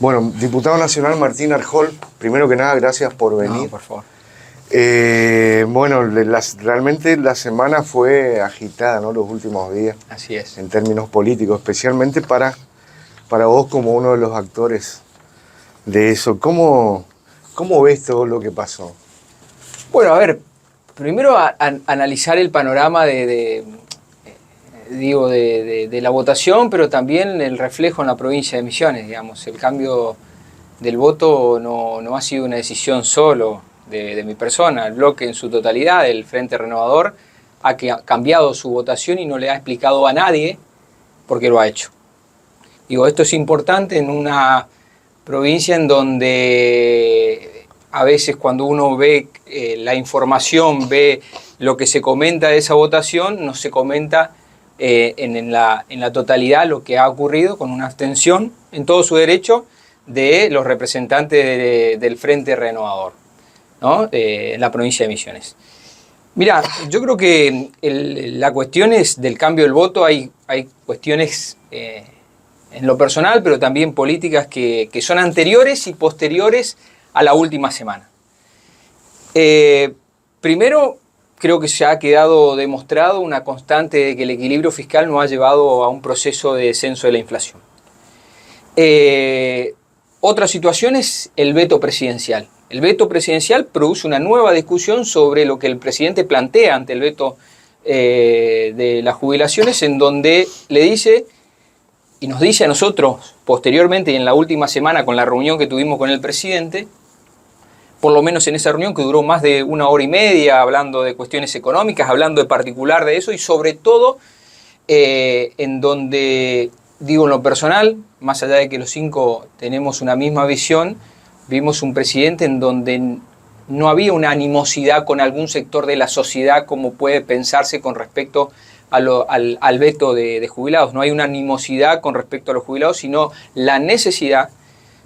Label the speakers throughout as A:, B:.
A: Bueno, diputado nacional Martín Arjol, primero que nada, gracias por venir.
B: No, por favor.
A: Bueno, realmente la semana fue agitada, ¿no? Los últimos días.
B: Así es.
A: En términos políticos, especialmente para vos como uno de los actores de eso. ¿Cómo ves todo lo que pasó?
B: Bueno, a ver, primero analizar el panorama de la votación, pero también el reflejo en la provincia de Misiones, digamos. El cambio del voto no ha sido una decisión solo de mi persona. El bloque en su totalidad, el Frente Renovador, ha cambiado su votación y no le ha explicado a nadie por qué lo ha hecho. Digo, esto es importante en una provincia en donde a veces cuando uno ve la información, ve lo que se comenta de esa votación, no se comenta en la totalidad lo que ha ocurrido con una abstención en todo su derecho de los representantes del Frente Renovador, ¿no? En la provincia de Misiones. Mira, yo creo que la cuestión es del cambio del voto, hay cuestiones en lo personal, pero también políticas que son anteriores y posteriores a la última semana. Primero, creo que se ha quedado demostrado una constante de que el equilibrio fiscal nos ha llevado a un proceso de descenso de la inflación. Otra situación es el veto presidencial. El veto presidencial produce una nueva discusión sobre lo que el presidente plantea ante el veto de las jubilaciones, en donde le dice y nos dice a nosotros posteriormente y en la última semana con la reunión que tuvimos con el presidente, por lo menos en esa reunión que duró más de 1 hora y media, hablando de cuestiones económicas, hablando de particular de eso y sobre todo en donde, digo en lo personal, más allá de que los 5 tenemos una misma visión, vimos un presidente en donde no había una animosidad con algún sector de la sociedad como puede pensarse con respecto al veto de jubilados. No hay una animosidad con respecto a los jubilados, sino la necesidad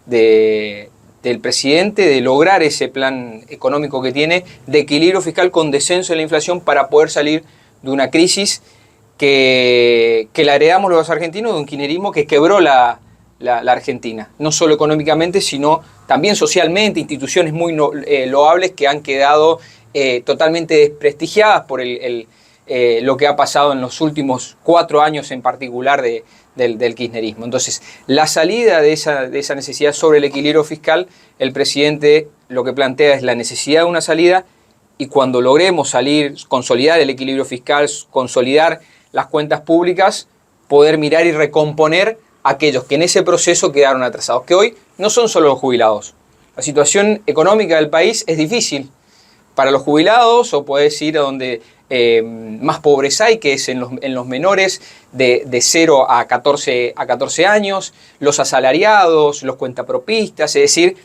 B: del presidente de lograr ese plan económico que tiene de equilibrio fiscal con descenso de la inflación para poder salir de una crisis que la heredamos los argentinos, de un kirchnerismo que quebró la Argentina, no solo económicamente, sino también socialmente, instituciones muy loables que han quedado totalmente desprestigiadas por lo que ha pasado en los últimos 4 años en particular del kirchnerismo. Entonces, la salida de esa necesidad sobre el equilibrio fiscal, el presidente lo que plantea es la necesidad de una salida y cuando logremos consolidar el equilibrio fiscal, consolidar las cuentas públicas, poder mirar y recomponer a aquellos que en ese proceso quedaron atrasados, que hoy no son solo los jubilados. La situación económica del país es difícil para los jubilados, o puedes ir a donde más pobreza hay, que es en los menores de 0 a 14 años, los asalariados, los cuentapropistas, es decir,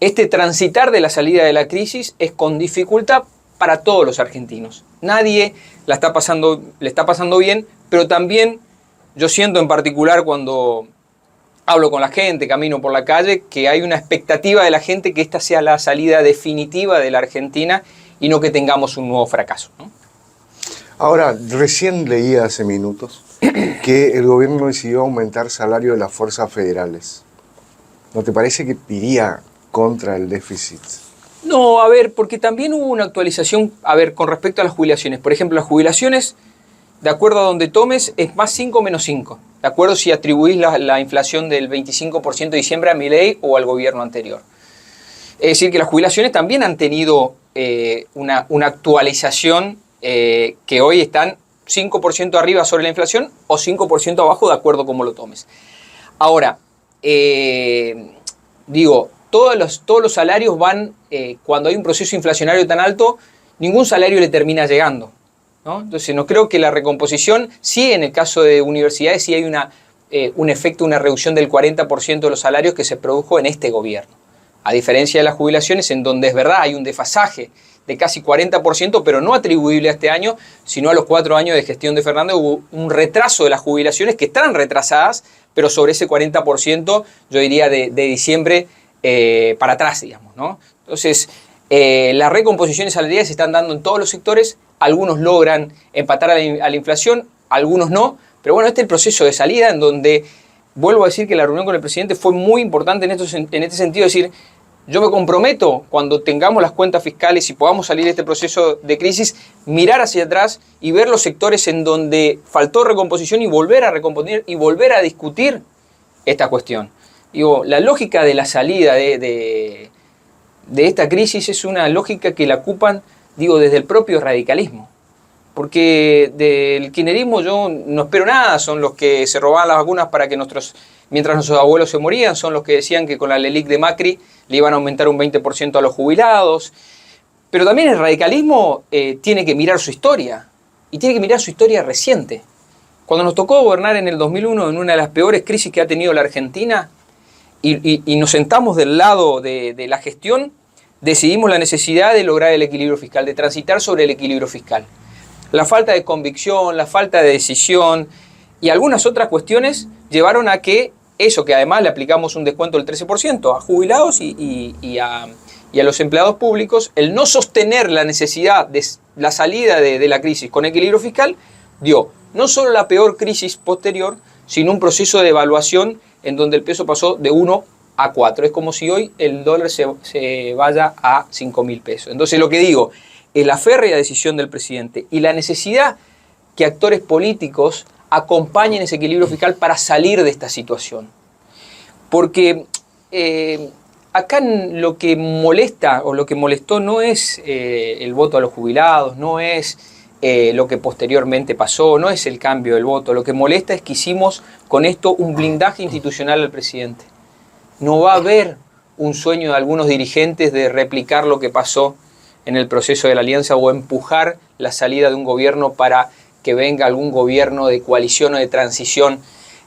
B: este transitar de la salida de la crisis es con dificultad para todos los argentinos. Nadie le está pasando bien, pero también yo siento en particular cuando hablo con la gente, camino por la calle, que hay una expectativa de la gente que esta sea la salida definitiva de la Argentina y no que tengamos un nuevo fracaso, ¿no?
A: Ahora, recién leí hace minutos que el gobierno decidió aumentar salario de las fuerzas federales. ¿No te parece que iría contra el déficit?
B: No, a ver, porque también hubo una actualización, con respecto a las jubilaciones. Por ejemplo, las jubilaciones, de acuerdo a donde tomes, es más 5 menos 5. De acuerdo si atribuís la inflación del 25% de diciembre a Milei o al gobierno anterior. Es decir, que las jubilaciones también han tenido una actualización que hoy están 5% arriba sobre la inflación o 5% abajo, de acuerdo como lo tomes. Ahora, todos los salarios van, cuando hay un proceso inflacionario tan alto, ningún salario le termina llegando, ¿no? Entonces, no creo que la recomposición, sí en el caso de universidades, sí hay un efecto, una reducción del 40% de los salarios que se produjo en este gobierno. A diferencia de las jubilaciones, en donde es verdad hay un desfasaje de casi 40%, pero no atribuible a este año, sino a los 4 años de gestión de Fernández, hubo un retraso de las jubilaciones que están retrasadas, pero sobre ese 40%, yo diría de diciembre para atrás, digamos, ¿no? Entonces, las recomposiciones salariales se están dando en todos los sectores, algunos logran empatar a la inflación, algunos no, pero bueno, este es el proceso de salida en donde vuelvo a decir que la reunión con el presidente fue muy importante en este sentido, es decir, yo me comprometo, cuando tengamos las cuentas fiscales y podamos salir de este proceso de crisis, mirar hacia atrás y ver los sectores en donde faltó recomposición y volver a recomponer y volver a discutir esta cuestión. Digo, la lógica de la salida de esta crisis es una lógica que la ocupan, digo, desde el propio radicalismo. Porque del kirchnerismo yo no espero nada, son los que se robaban las vacunas para que mientras nuestros abuelos se morían, son los que decían que con la LELIC de Macri le iban a aumentar un 20% a los jubilados. Pero también el radicalismo tiene que mirar su historia, y tiene que mirar su historia reciente. Cuando nos tocó gobernar en el 2001, en una de las peores crisis que ha tenido la Argentina, y nos sentamos del lado de la gestión, decidimos la necesidad de lograr el equilibrio fiscal, de transitar sobre el equilibrio fiscal. La falta de convicción, la falta de decisión y algunas otras cuestiones llevaron a que eso, que además le aplicamos un descuento del 13% a jubilados y a los empleados públicos, el no sostener la necesidad de la salida de la crisis con equilibrio fiscal, dio no solo la peor crisis posterior, sino un proceso de evaluación en donde el peso pasó de 1 a 4. Es como si hoy el dólar se vaya a 5.000 pesos. Entonces lo que digo, es la férrea decisión del presidente y la necesidad que actores políticos acompañen ese equilibrio fiscal para salir de esta situación. Porque acá lo que molesta o lo que molestó no es el voto a los jubilados, no es lo que posteriormente pasó, no es el cambio del voto. Lo que molesta es que hicimos con esto un blindaje institucional al presidente. No va a haber un sueño de algunos dirigentes de replicar lo que pasó en el proceso de la alianza o empujar la salida de un gobierno para que venga algún gobierno de coalición o de transición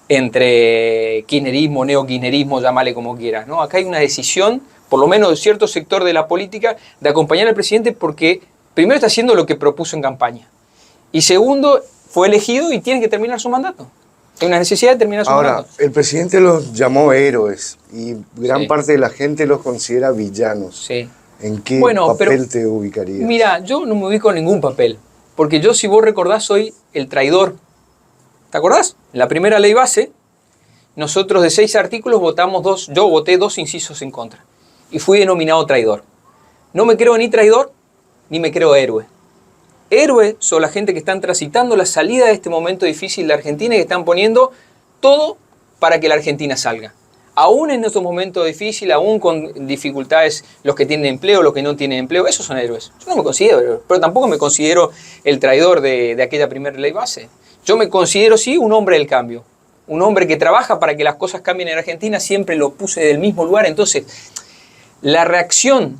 B: entre kirchnerismo, neokirchnerismo, llámale como quieras, ¿no? Acá hay una decisión, por lo menos de cierto sector de la política, de acompañar al presidente porque primero está haciendo lo que propuso en campaña y segundo, fue elegido y tiene que terminar su mandato. Hay una necesidad de terminar su mandato.
A: Ahora, el presidente los llamó héroes y gran parte de la gente los considera villanos.
B: Sí.
A: ¿En qué papel te ubicarías?
B: Mira, yo no me ubico en ningún papel, porque yo, si vos recordás, soy el traidor. ¿Te acordás? En la primera ley base, nosotros de 6 artículos votamos 2, yo voté 2 incisos en contra, y fui denominado traidor. No me creo ni traidor, ni me creo héroe. Héroe son la gente que están transitando la salida de este momento difícil de Argentina y que están poniendo todo para que la Argentina salga. Aún en estos momentos difíciles, aún con dificultades, los que tienen empleo, los que no tienen empleo, esos son héroes. Yo no me considero héroe, pero tampoco me considero el traidor de aquella primera ley base. Yo me considero, sí, un hombre del cambio. Un hombre que trabaja para que las cosas cambien en Argentina, siempre lo puse del mismo lugar. Entonces, la reacción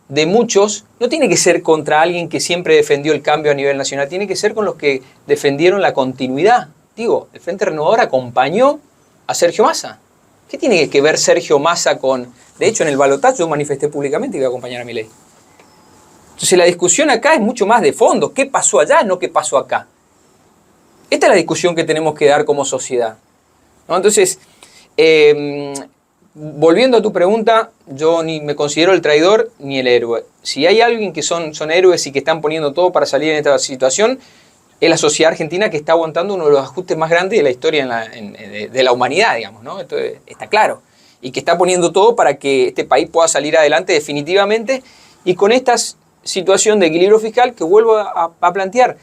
B: de muchos no tiene que ser contra alguien que siempre defendió el cambio a nivel nacional, tiene que ser con los que defendieron la continuidad. Digo, el Frente Renovador acompañó a Sergio Massa. ¿Qué tiene que ver Sergio Massa con...? De hecho, en el balotaje yo manifesté públicamente que iba a acompañar a Milei. Entonces, la discusión acá es mucho más de fondo. ¿Qué pasó allá, no qué pasó acá? Esta es la discusión que tenemos que dar como sociedad, ¿no? Entonces, volviendo a tu pregunta, yo ni me considero el traidor ni el héroe. Si hay alguien que son héroes y que están poniendo todo para salir en esta situación, es la sociedad argentina que está aguantando uno de los ajustes más grandes de la historia de la humanidad, digamos, ¿no? Esto está claro. Y que está poniendo todo para que este país pueda salir adelante definitivamente y con esta situación de equilibrio fiscal que vuelvo a plantear.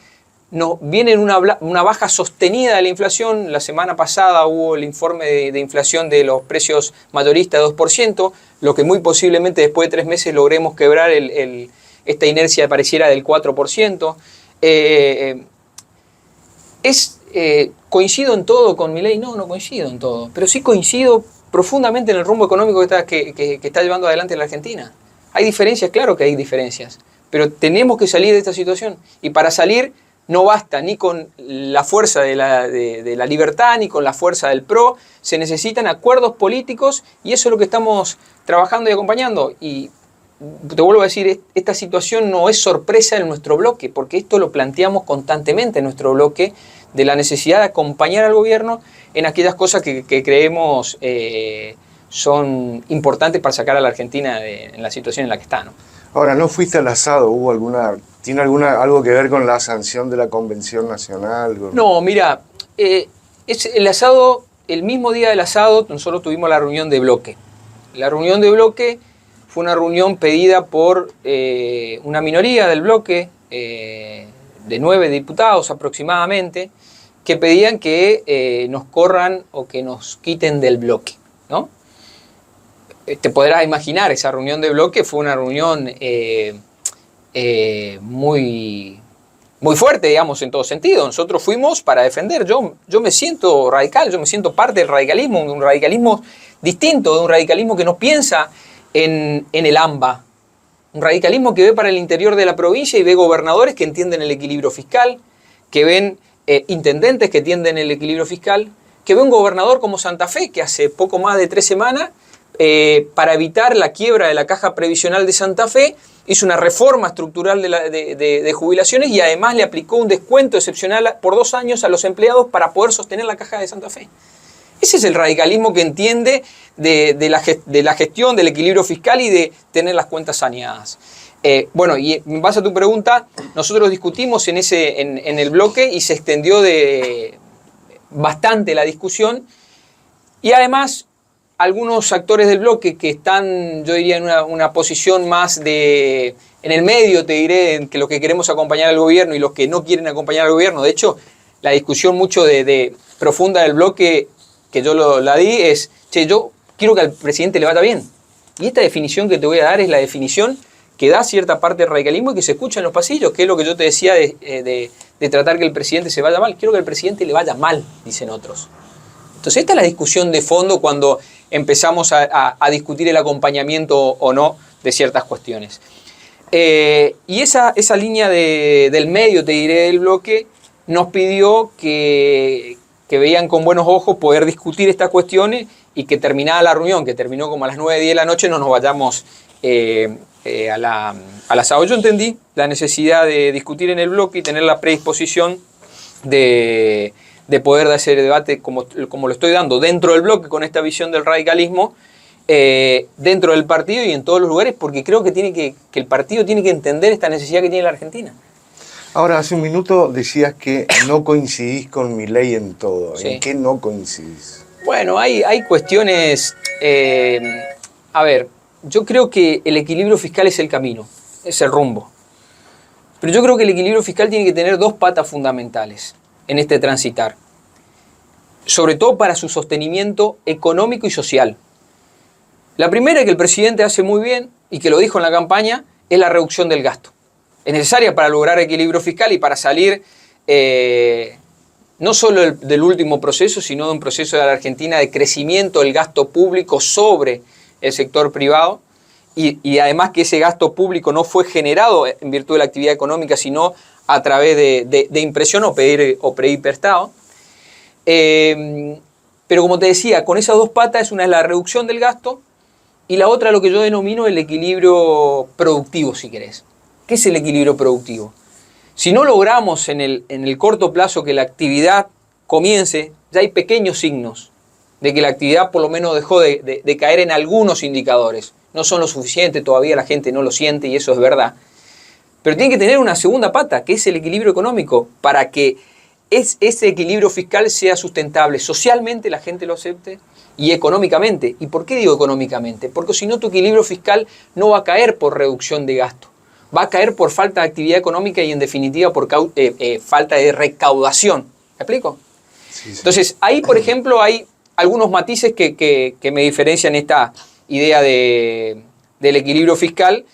B: Viene una baja sostenida de la inflación. La semana pasada hubo el informe de inflación de los precios mayoristas de 2%, lo que muy posiblemente después de 3 meses logremos quebrar esta inercia pareciera del 4%. ¿Coincido en todo con Milei? No coincido en todo, pero sí coincido profundamente en el rumbo económico que está llevando adelante la Argentina. Hay diferencias, claro que hay diferencias, pero tenemos que salir de esta situación y para salir no basta ni con la fuerza de la libertad ni con la fuerza del PRO, se necesitan acuerdos políticos y eso es lo que estamos trabajando y acompañando. Y te vuelvo a decir, esta situación no es sorpresa en nuestro bloque, porque esto lo planteamos constantemente en nuestro bloque, de la necesidad de acompañar al gobierno en aquellas cosas que creemos son importantes para sacar a la Argentina en la situación en la que está, ¿no?
A: Ahora, ¿no fuiste al asado? ¿Tiene algo que ver con la sanción de la Convención Nacional?
B: No, mira, el asado el mismo día del asado, nosotros tuvimos la reunión de bloque. La reunión de bloque fue una reunión pedida por una minoría del bloque, de 9 diputados aproximadamente, que pedían que nos corran o que nos quiten del bloque, ¿no? Te podrás imaginar, esa reunión de bloque fue una reunión muy fuerte, digamos, en todo sentido. Nosotros fuimos para defender. Yo me siento radical, yo me siento parte del radicalismo, de un radicalismo distinto, de un radicalismo que no piensa en el AMBA. Un radicalismo que ve para el interior de la provincia y ve gobernadores que entienden el equilibrio fiscal, que ven intendentes que entienden el equilibrio fiscal, que ve un gobernador como Santa Fe, que hace poco más de 3 semanas, para evitar la quiebra de la Caja Previsional de Santa Fe, hizo una reforma estructural de jubilaciones y además le aplicó un descuento excepcional por 2 años a los empleados para poder sostener la Caja de Santa Fe. Ese es el radicalismo que entiende de la gestión, del equilibrio fiscal y de tener las cuentas saneadas. Bueno, y en base a tu pregunta, nosotros discutimos en el bloque y se extendió bastante la discusión. Y además, algunos actores del bloque que están, yo diría, en una posición más en el medio, te diré, en que los que queremos acompañar al gobierno y los que no quieren acompañar al gobierno. De hecho, la discusión mucho profunda del bloque que yo la di es, che, yo quiero que al presidente le vaya bien. Y esta definición que te voy a dar es la definición que da cierta parte del radicalismo y que se escucha en los pasillos, que es lo que yo te decía de tratar que el presidente se vaya mal. Quiero que al presidente le vaya mal, dicen otros. Entonces esta es la discusión de fondo cuando empezamos a discutir el acompañamiento o no de ciertas cuestiones. Y esa línea del medio, te diré, del bloque, nos pidió que veían con buenos ojos poder discutir estas cuestiones y que terminada la reunión, que terminó como a las 9, 10 de la noche, no nos vayamos al asado. Yo entendí la necesidad de discutir en el bloque y tener la predisposición de poder dar ese debate como lo estoy dando dentro del bloque con esta visión del radicalismo, dentro del partido y en todos los lugares, porque creo que el partido tiene que entender esta necesidad que tiene la Argentina.
A: Ahora, hace un minuto decías que no coincidís con Milei en todo.
B: Sí.
A: ¿En qué no coincidís?
B: Bueno, hay cuestiones... a ver, yo creo que el equilibrio fiscal es el camino, es el rumbo. Pero yo creo que el equilibrio fiscal tiene que tener 2 patas fundamentales en este transitar. Sobre todo para su sostenimiento económico y social. La primera, que el presidente hace muy bien y que lo dijo en la campaña, es la reducción del gasto. Es necesaria para lograr equilibrio fiscal y para salir no solo del último proceso, sino de un proceso de la Argentina de crecimiento del gasto público sobre el sector privado y además que ese gasto público no fue generado en virtud de la actividad económica, sino a través de impresión o pedir prestado. Pero como te decía, con esas 2 patas, una es la reducción del gasto y la otra lo que yo denomino el equilibrio productivo, si querés. ¿Qué es el equilibrio productivo? Si no logramos en el corto plazo que la actividad comience, ya hay pequeños signos de que la actividad por lo menos dejó de caer en algunos indicadores. No son lo suficiente, todavía la gente no lo siente y eso es verdad. Pero tiene que tener una segunda pata, que es el equilibrio económico, para que ese equilibrio fiscal sea sustentable. Socialmente la gente lo acepte y económicamente. ¿Y por qué digo económicamente? Porque si no, tu equilibrio fiscal no va a caer por reducción de gasto. Va a caer por falta de actividad económica y en definitiva por falta de recaudación. ¿Me explico?
A: Sí, sí.
B: Entonces, ahí, por ejemplo, hay algunos matices que me diferencian esta idea del equilibrio fiscal,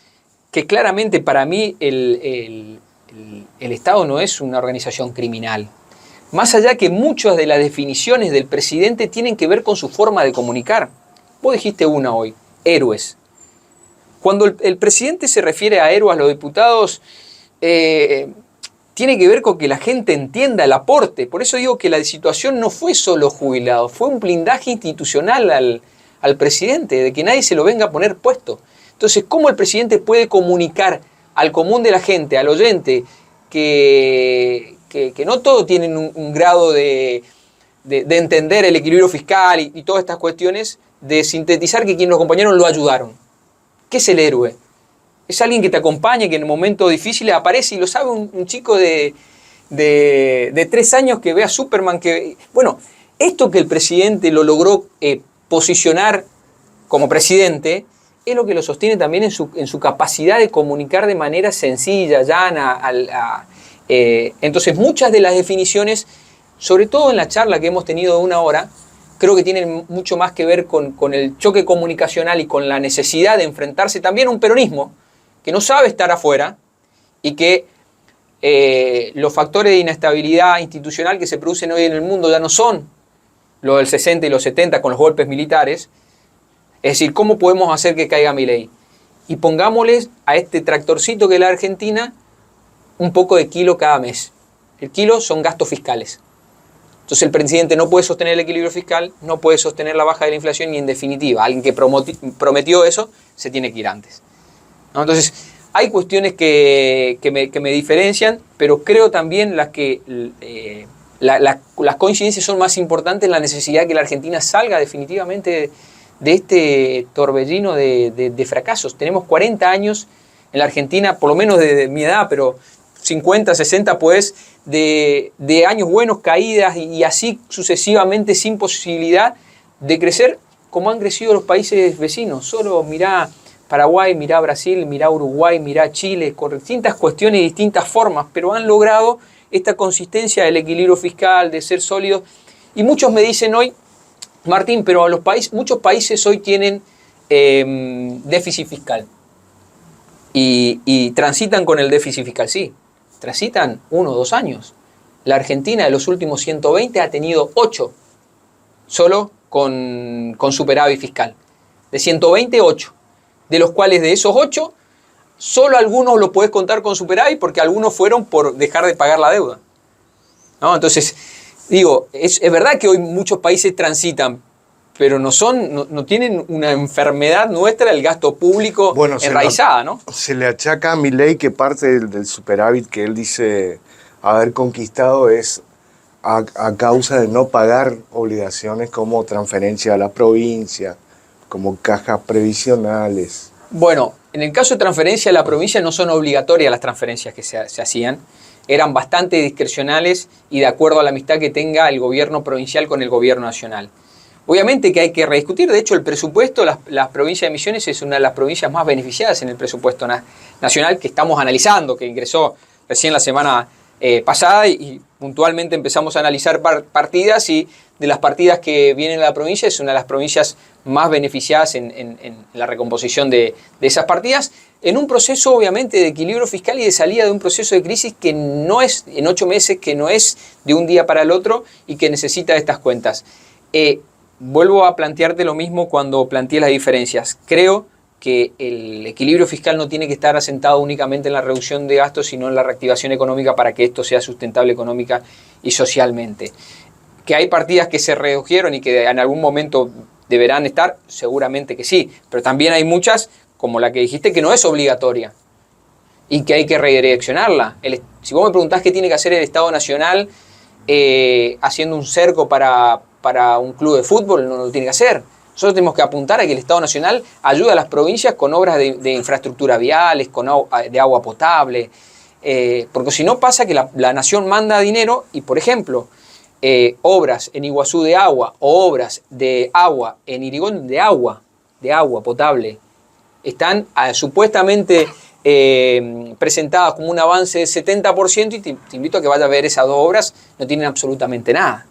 B: que claramente para mí el Estado no es una organización criminal. Más allá que muchas de las definiciones del presidente tienen que ver con su forma de comunicar. Vos dijiste una hoy, héroes. Cuando el presidente se refiere a héroes a los diputados, tiene que ver con que la gente entienda el aporte. Por eso digo que la situación no fue solo jubilados, fue un blindaje institucional al presidente, de que nadie se lo venga a poner puesto. Entonces, ¿cómo el presidente puede comunicar al común de la gente, al oyente, que no todos tienen un grado de entender el equilibrio fiscal y todas estas cuestiones, de sintetizar que quienes lo acompañaron lo ayudaron? ¿Qué es el héroe? Es alguien que te acompaña, que en momentos difíciles aparece y lo sabe un chico de 3 años que ve a Superman. Bueno, Esto que el presidente lo logró posicionar como presidente es lo que lo sostiene también en su capacidad de comunicar de manera sencilla, llana. Entonces, muchas de las definiciones, sobre todo en la charla que hemos tenido de 1 hora, creo que tienen mucho más que ver con el choque comunicacional y con la necesidad de enfrentarse también a un peronismo que no sabe estar afuera y que los factores de inestabilidad institucional que se producen hoy en el mundo ya no son los del 60 y los 70 con los golpes militares. Es decir, ¿cómo podemos hacer que caiga Milei? Y pongámosles a este tractorcito que es la Argentina un poco de kilo cada mes. El kilo son gastos fiscales. Entonces el presidente no puede sostener el equilibrio fiscal, no puede sostener la baja de la inflación y en definitiva, alguien que prometió eso se tiene que ir antes, ¿no? Entonces hay cuestiones que me diferencian, pero creo también las coincidencias son más importantes en la necesidad de que la Argentina salga definitivamente de este torbellino de fracasos. Tenemos 40 años en la Argentina, por lo menos de mi edad, pero 50, 60 pues, de años buenos, caídas y así sucesivamente sin posibilidad de crecer como han crecido los países vecinos. Solo mirá Paraguay, mirá Brasil, mirá Uruguay, mirá Chile, con distintas cuestiones y distintas formas, pero han logrado esta consistencia del equilibrio fiscal, de ser sólidos. Y muchos me dicen hoy, Martín, pero muchos países hoy tienen déficit fiscal y transitan con el déficit fiscal, sí, transitan 1 o 2 años. La Argentina de los últimos 120 ha tenido 8, solo con superávit fiscal. De 120, 8. De los cuales de esos 8, solo algunos lo puedes contar con superávit porque algunos fueron por dejar de pagar la deuda, ¿no? Entonces, digo, es verdad que hoy muchos países transitan, pero no tienen una enfermedad nuestra del gasto público enraizada, ¿no?
A: Se le achaca a Milei que parte del superávit que él dice haber conquistado es a causa de no pagar obligaciones como transferencia a la provincia, como cajas previsionales.
B: Bueno, en el caso de transferencia a la provincia no son obligatorias las transferencias que se hacían. Eran bastante discrecionales y de acuerdo a la amistad que tenga el gobierno provincial con el gobierno nacional. Obviamente que hay que rediscutir, de hecho el presupuesto, la provincia de Misiones es una de las provincias más beneficiadas en el presupuesto nacional que estamos analizando, que ingresó recién la semana pasada y puntualmente empezamos a analizar partidas y de las partidas que vienen a la provincia es una de las provincias más beneficiadas en la recomposición de esas partidas, en un proceso obviamente de equilibrio fiscal y de salida de un proceso de crisis que no es en 8 meses, que no es de un día para el otro y que necesita estas cuentas. Vuelvo a plantearte lo mismo cuando planteé las diferencias. Creo que el equilibrio fiscal no tiene que estar asentado únicamente en la reducción de gastos, sino en la reactivación económica para que esto sea sustentable económica y socialmente. Que hay partidas que se redujeron y que en algún momento deberán estar, seguramente que sí, pero también hay muchas, como la que dijiste, que no es obligatoria y que hay que redireccionarla. Si vos me preguntás qué tiene que hacer el Estado Nacional haciendo un cerco para un club de fútbol, no lo tiene que hacer. Nosotros tenemos que apuntar a que el Estado Nacional ayude a las provincias con obras de infraestructura viales, de agua potable, porque si no pasa que la nación manda dinero y, por ejemplo, obras en Iguazú de agua o obras de agua en Irigoyen de agua potable están supuestamente presentadas como un avance del 70% y te invito a que vayas a ver esas 2 obras, no tienen absolutamente nada.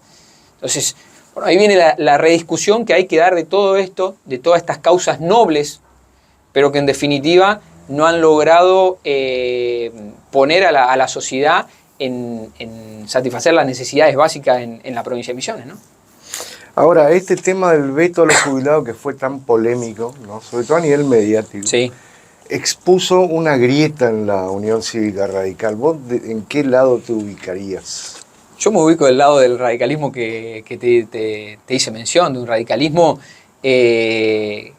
B: Entonces, bueno, ahí viene la rediscusión que hay que dar de todo esto, de todas estas causas nobles, pero que en definitiva no han logrado poner a la sociedad en satisfacer las necesidades básicas en la provincia de Misiones, ¿no?
A: Ahora, este tema del veto a los jubilados que fue tan polémico, ¿no? Sobre todo a nivel mediático,
B: Sí.
A: expuso una grieta en la Unión Cívica Radical. ¿Vos en qué lado te ubicarías?
B: Yo me ubico del lado del radicalismo que te hice mención, de un radicalismo, te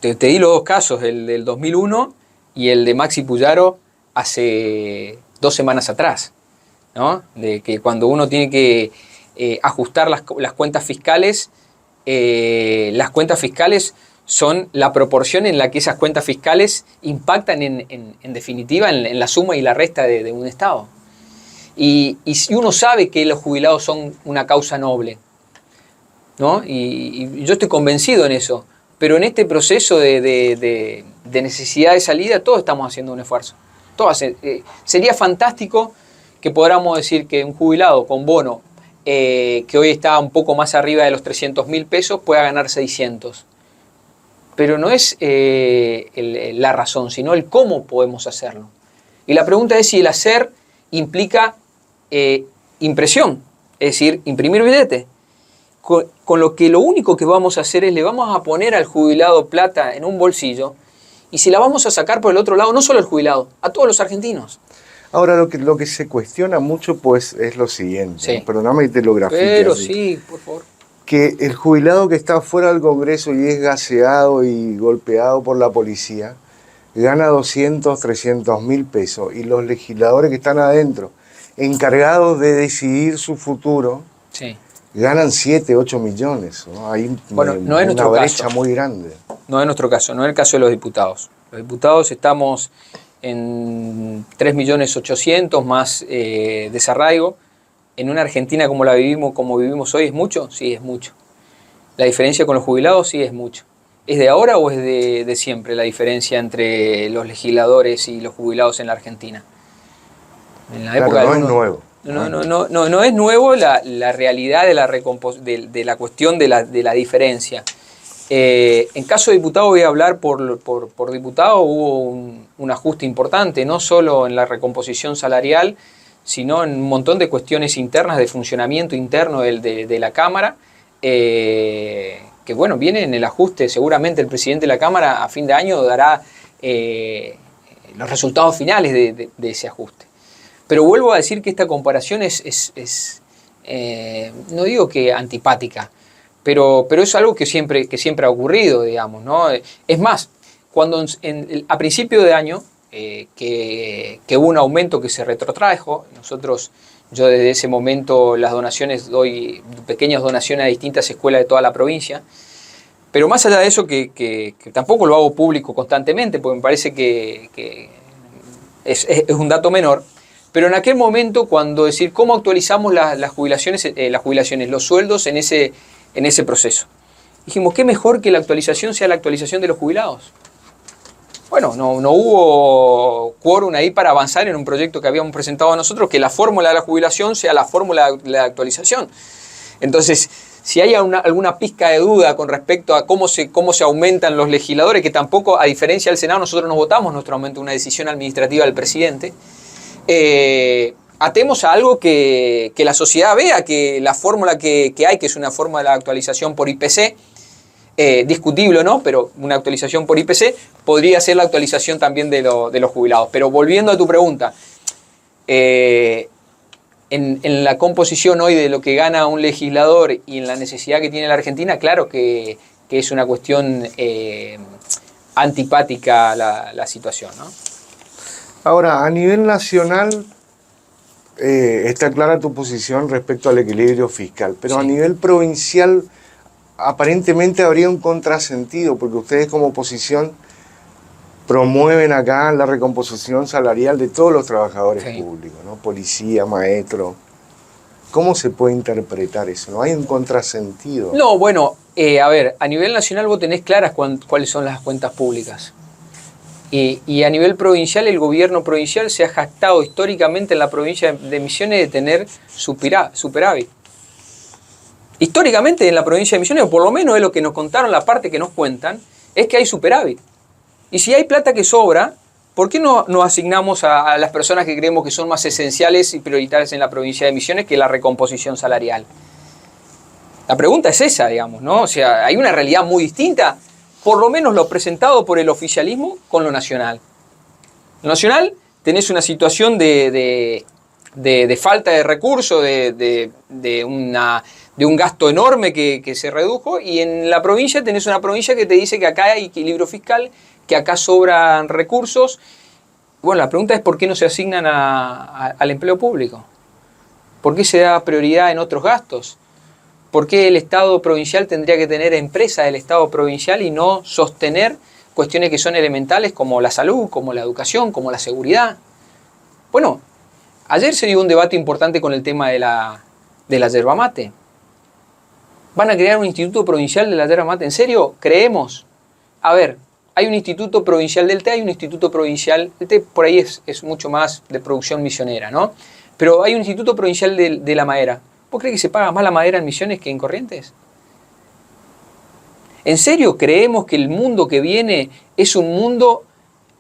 B: di los 2 casos, el del 2001 y el de Maxi Puyaro hace 2 semanas atrás, ¿no? De que cuando uno tiene que ajustar las cuentas fiscales son la proporción en la que esas cuentas fiscales impactan en definitiva en la suma y la resta de un Estado. Y si uno sabe que los jubilados son una causa noble, ¿no? Y yo estoy convencido en eso. Pero en este proceso de necesidad de salida, todos estamos haciendo un esfuerzo. Sería fantástico que podamos decir que un jubilado con bono, que hoy está un poco más arriba de los 300.000 pesos, pueda ganar 600. Pero no es la razón, sino el cómo podemos hacerlo. Y la pregunta es si el hacer implica impresión, es decir, imprimir billete. Con lo que lo único que vamos a hacer es le vamos a poner al jubilado plata en un bolsillo y si la vamos a sacar por el otro lado, no solo al jubilado, a todos los argentinos.
A: Ahora, lo que se cuestiona mucho pues es lo siguiente,
B: Sí.
A: ¿no? Perdóname que te lo grafique
B: Pero
A: así.
B: sí, por favor.
A: Que el jubilado que está fuera del Congreso y es gaseado y golpeado por la policía, gana 200, 300.000 pesos y los legisladores que están adentro, encargados de decidir su futuro,
B: Sí.
A: ganan 7, 8 millones. ¿No? Hay
B: Bueno, no es
A: una
B: nuestro
A: brecha
B: caso.
A: muy grande.
B: No es nuestro caso, no es el caso de los diputados. Los diputados estamos en 3.800.000 más desarraigo. En una Argentina como la vivimos, como vivimos hoy, ¿es mucho? Sí, es mucho. La diferencia con los jubilados sí es mucho. ¿Es de ahora o es de siempre la diferencia entre los legisladores y los jubilados en la Argentina? En la época
A: Claro, no
B: del
A: es
B: uno-
A: nuevo.
B: No es nuevo la realidad de la cuestión de la diferencia. En caso de diputado voy a hablar por diputado, hubo un ajuste importante, no solo en la recomposición salarial, sino en un montón de cuestiones internas, de funcionamiento interno de la Cámara, que bueno, viene en el ajuste, seguramente el presidente de la Cámara a fin de año dará los resultados finales de ese ajuste. Pero vuelvo a decir que esta comparación es no digo que antipática, pero es algo que siempre ha ocurrido, digamos, ¿no? Es más, cuando a principio de año, que hubo un aumento que se retrotrajo, yo desde ese momento las donaciones, doy pequeñas donaciones a distintas escuelas de toda la provincia, pero más allá de eso, que tampoco lo hago público constantemente, porque me parece que es un dato menor. Pero en aquel momento, cuando decir cómo actualizamos las jubilaciones, los sueldos en ese proceso, dijimos, ¿qué mejor que la actualización sea la actualización de los jubilados? Bueno, no hubo quórum ahí para avanzar en un proyecto que habíamos presentado nosotros, que la fórmula de la jubilación sea la fórmula de la actualización. Entonces, si hay alguna pizca de duda con respecto a cómo se aumentan los legisladores, que tampoco, a diferencia del Senado, nosotros no votamos nuestro aumento, una decisión administrativa del presidente, atemos a algo que la sociedad vea, que la fórmula que hay, que es una fórmula de la actualización por IPC, discutible o no, pero una actualización por IPC, podría ser la actualización también de los jubilados. Pero volviendo a tu pregunta, en la composición hoy de lo que gana un legislador y en la necesidad que tiene la Argentina, claro que es una cuestión antipática la situación, ¿no?
A: Ahora, a nivel nacional, está clara tu posición respecto al equilibrio fiscal, pero
B: Sí.
A: a nivel provincial aparentemente habría un contrasentido, porque ustedes como oposición promueven acá la recomposición salarial de todos los trabajadores
B: Sí.
A: públicos, ¿no? Policía, maestro. ¿Cómo se puede interpretar eso? ¿No hay un contrasentido?
B: No, bueno, a ver, a nivel nacional vos tenés claras cuáles son las cuentas públicas. Y a nivel provincial, el gobierno provincial se ha jactado históricamente en la provincia de Misiones de tener superávit. Históricamente en la provincia de Misiones, o por lo menos es lo que nos contaron, la parte que nos cuentan, es que hay superávit. Y si hay plata que sobra, ¿por qué no nos asignamos a las personas que creemos que son más esenciales y prioritarias en la provincia de Misiones que la recomposición salarial? La pregunta es esa, digamos, ¿no? O sea, hay una realidad muy distinta, por lo menos lo presentado por el oficialismo con lo nacional. Lo nacional tenés una situación de falta de recursos, de un gasto enorme que se redujo, y en la provincia tenés una provincia que te dice que acá hay equilibrio fiscal, que acá sobran recursos. Bueno, la pregunta es ¿por qué no se asignan al empleo público? ¿Por qué se da prioridad en otros gastos? ¿Por qué el Estado provincial tendría que tener empresas del Estado provincial y no sostener cuestiones que son elementales como la salud, como la educación, como la seguridad? Bueno, ayer se dio un debate importante con el tema de la yerba mate. ¿Van a crear un instituto provincial de la yerba mate? ¿En serio? ¿Creemos? A ver, hay un instituto provincial del té, hay un instituto provincial, el té por ahí es mucho más de producción misionera, ¿no? Pero hay un instituto provincial de la madera. ¿Vos crees que se paga más la madera en Misiones que en Corrientes? ¿En serio creemos que el mundo que viene es un mundo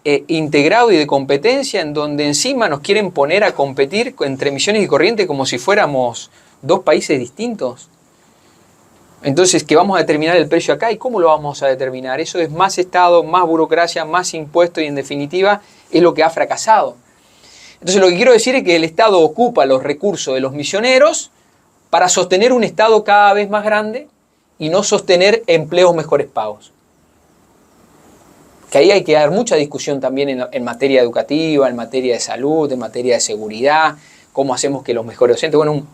B: integrado y de competencia en donde encima nos quieren poner a competir entre Misiones y Corrientes como si fuéramos dos países distintos? Entonces, ¿qué vamos a determinar el precio acá? ¿Y cómo lo vamos a determinar? Eso es más Estado, más burocracia, más impuestos y en definitiva es lo que ha fracasado. Entonces, lo que quiero decir es que el Estado ocupa los recursos de los misioneros para sostener un Estado cada vez más grande y no sostener empleos mejores pagos. Que ahí hay que dar mucha discusión también en materia educativa, en materia de salud, en materia de seguridad, cómo hacemos que los mejores docentes, bueno,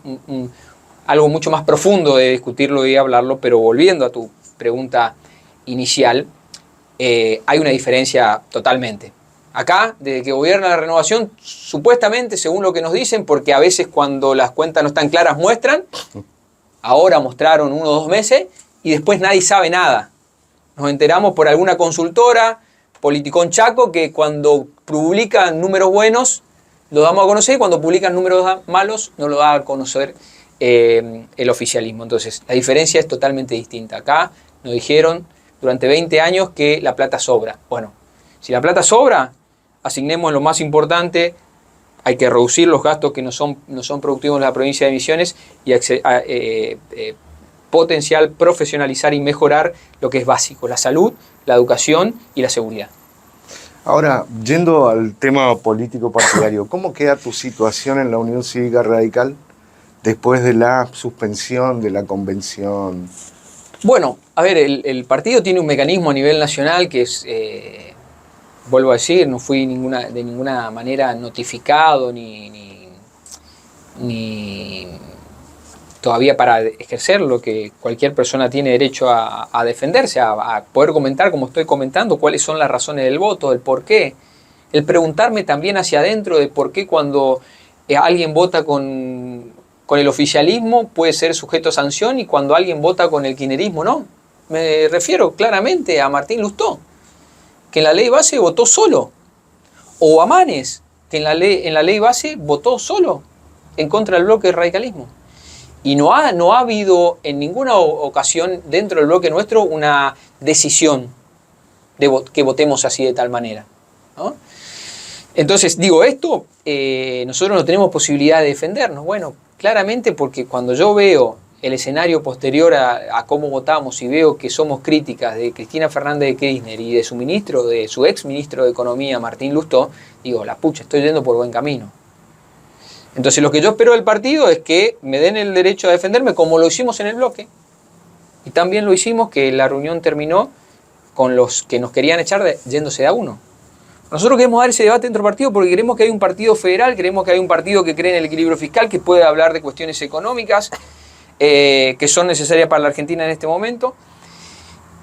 B: algo mucho más profundo de discutirlo y hablarlo, pero volviendo a tu pregunta inicial, hay una diferencia totalmente. Acá, desde que gobierna la Renovación, supuestamente, según lo que nos dicen, porque a veces cuando las cuentas no están claras muestran, ahora mostraron 1 o 2 meses y después nadie sabe nada. Nos enteramos por alguna consultora, Politicón Chaco, que cuando publican números buenos lo damos a conocer y cuando publican números malos no lo da a conocer el oficialismo. Entonces, la diferencia es totalmente distinta. Acá nos dijeron durante 20 años que la plata sobra. Bueno, si la plata sobra, asignemos lo más importante, hay que reducir los gastos que no son productivos en la provincia de Misiones y potencial, profesionalizar y mejorar lo que es básico, la salud, la educación y la seguridad.
A: Ahora, yendo al tema político partidario, ¿cómo queda tu situación en la Unión Cívica Radical después de la suspensión de la convención?
B: Bueno, a ver, el partido tiene un mecanismo a nivel nacional que es, vuelvo a decir, no fui de ninguna manera notificado ni todavía para ejercer lo que cualquier persona tiene derecho a defenderse, a poder comentar como estoy comentando, cuáles son las razones del voto, el por qué. El preguntarme también hacia adentro de por qué cuando alguien vota con el oficialismo puede ser sujeto a sanción y cuando alguien vota con el kirchnerismo no. Me refiero claramente a Martín Lustó, que en la ley base votó solo, o a Manes, que en la ley base votó solo en contra del bloque del radicalismo. Y no ha habido en ninguna ocasión dentro del bloque nuestro una decisión de que votemos así de tal manera, ¿no? Entonces, digo esto, nosotros no tenemos posibilidad de defendernos. Bueno, claramente porque cuando yo veo el escenario posterior a cómo votamos y veo que somos críticas de Cristina Fernández de Kirchner y de su ex ministro de Economía, Martín Lustó, digo, la pucha, estoy yendo por buen camino. Entonces lo que yo espero del partido es que me den el derecho a defenderme como lo hicimos en el bloque. Y también lo hicimos que la reunión terminó con los que nos querían echar yéndose de a uno. Nosotros queremos dar ese debate dentro del partido porque queremos que haya un partido federal, queremos que haya un partido que cree en el equilibrio fiscal, que pueda hablar de cuestiones económicas que son necesarias para la Argentina en este momento.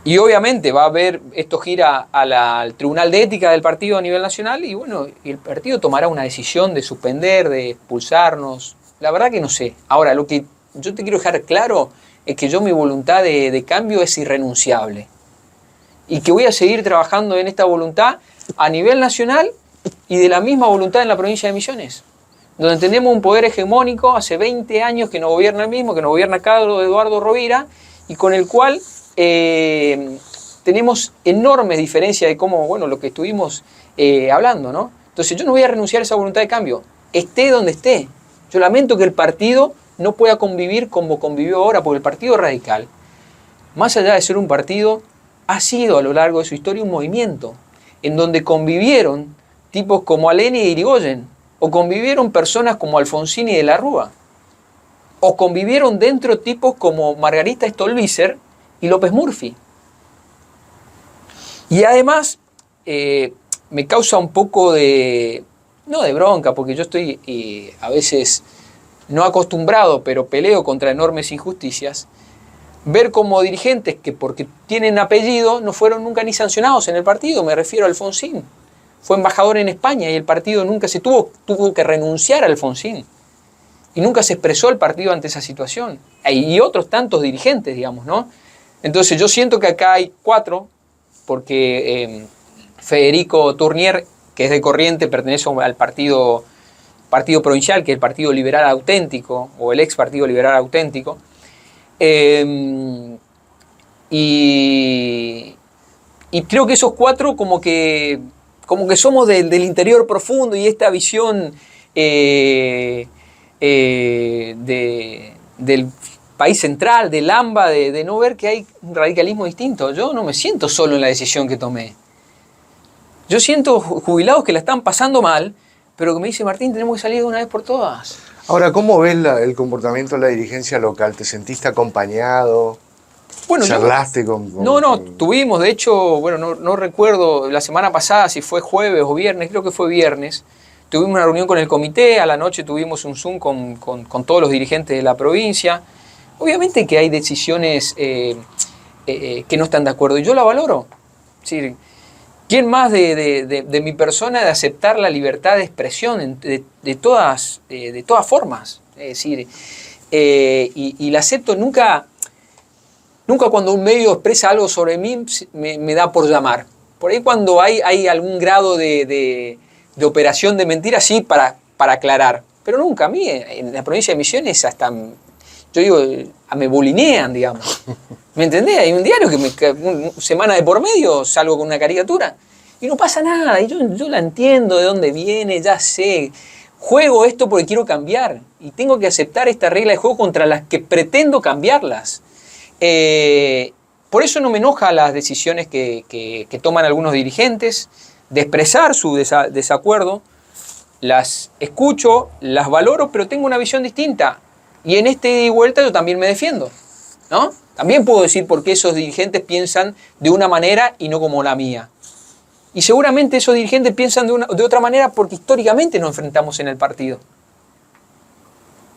B: Y obviamente va a haber, esto gira al Tribunal de Ética del partido a nivel nacional y bueno, el partido tomará una decisión de suspender, de expulsarnos. La verdad que no sé. Ahora, lo que yo te quiero dejar claro es que mi voluntad de cambio es irrenunciable. Y que voy a seguir trabajando en esta voluntad a nivel nacional y de la misma voluntad en la provincia de Misiones, donde tenemos un poder hegemónico hace 20 años que nos gobierna el mismo, que nos gobierna Carlos Eduardo Rovira y con el cual tenemos enormes diferencias de cómo, bueno, lo que estuvimos hablando, ¿no? Entonces yo no voy a renunciar a esa voluntad de cambio, esté donde esté. Yo lamento que el partido no pueda convivir como convivió ahora, porque el Partido Radical, más allá de ser un partido, ha sido a lo largo de su historia un movimiento en donde convivieron tipos como Aleni y Irigoyen, o convivieron personas como Alfonsín y de la Rúa, o convivieron dentro tipos como Margarita Stolbizer y López Murphy. Y además me causa un poco no de bronca, porque yo estoy a veces no acostumbrado, pero peleo contra enormes injusticias, ver como dirigentes que porque tienen apellido no fueron nunca ni sancionados en el partido. Me refiero a Alfonsín. Fue embajador en España y el partido nunca tuvo que renunciar a Alfonsín. Y nunca se expresó el partido ante esa situación. Y otros tantos dirigentes, digamos, ¿no? Entonces yo siento que acá hay 4, porque Federico Tournier, que es de Corrientes, pertenece al partido provincial, que es el Partido Liberal Auténtico, o el ex Partido Liberal Auténtico. Y creo que esos 4 como que somos del interior profundo, y esta visión del país central, del AMBA, de no ver que hay un radicalismo distinto. Yo no me siento solo en la decisión que tomé. Yo siento jubilados que la están pasando mal, pero que me dice: Martín, tenemos que salir de una vez por todas.
A: Ahora, ¿cómo ves el comportamiento de la dirigencia local? ¿Te sentiste acompañado?
B: Bueno,
A: ¿charlaste
B: No, tuvimos, de hecho, bueno, no recuerdo la semana pasada si fue jueves o viernes, creo que fue viernes. Tuvimos una reunión con el comité, a la noche tuvimos un Zoom con todos los dirigentes de la provincia. Obviamente que hay decisiones que no están de acuerdo, y yo la valoro. Es decir, ¿quién más de mi persona de aceptar la libertad de expresión de todas formas? Es decir, y la acepto. Nunca cuando un medio expresa algo sobre mí me da por llamar. Por ahí cuando hay algún grado de operación de mentira, sí, para aclarar. Pero nunca. A mí, en la provincia de Misiones, hasta, yo digo, me bulinean, digamos. ¿Me entendés? Hay un diario una semana de por medio salgo con una caricatura y no pasa nada. Y yo la entiendo de dónde viene, ya sé. Juego esto porque quiero cambiar y tengo que aceptar esta regla de juego contra las que pretendo cambiarlas. Por eso no me enoja las decisiones que toman algunos dirigentes de expresar su desacuerdo. Las escucho, las valoro, pero tengo una visión distinta. Y en este ida y vuelta yo también me defiendo, ¿no? También puedo decir por qué esos dirigentes piensan de una manera y no como la mía. Y seguramente esos dirigentes piensan de otra manera porque históricamente nos enfrentamos en el partido.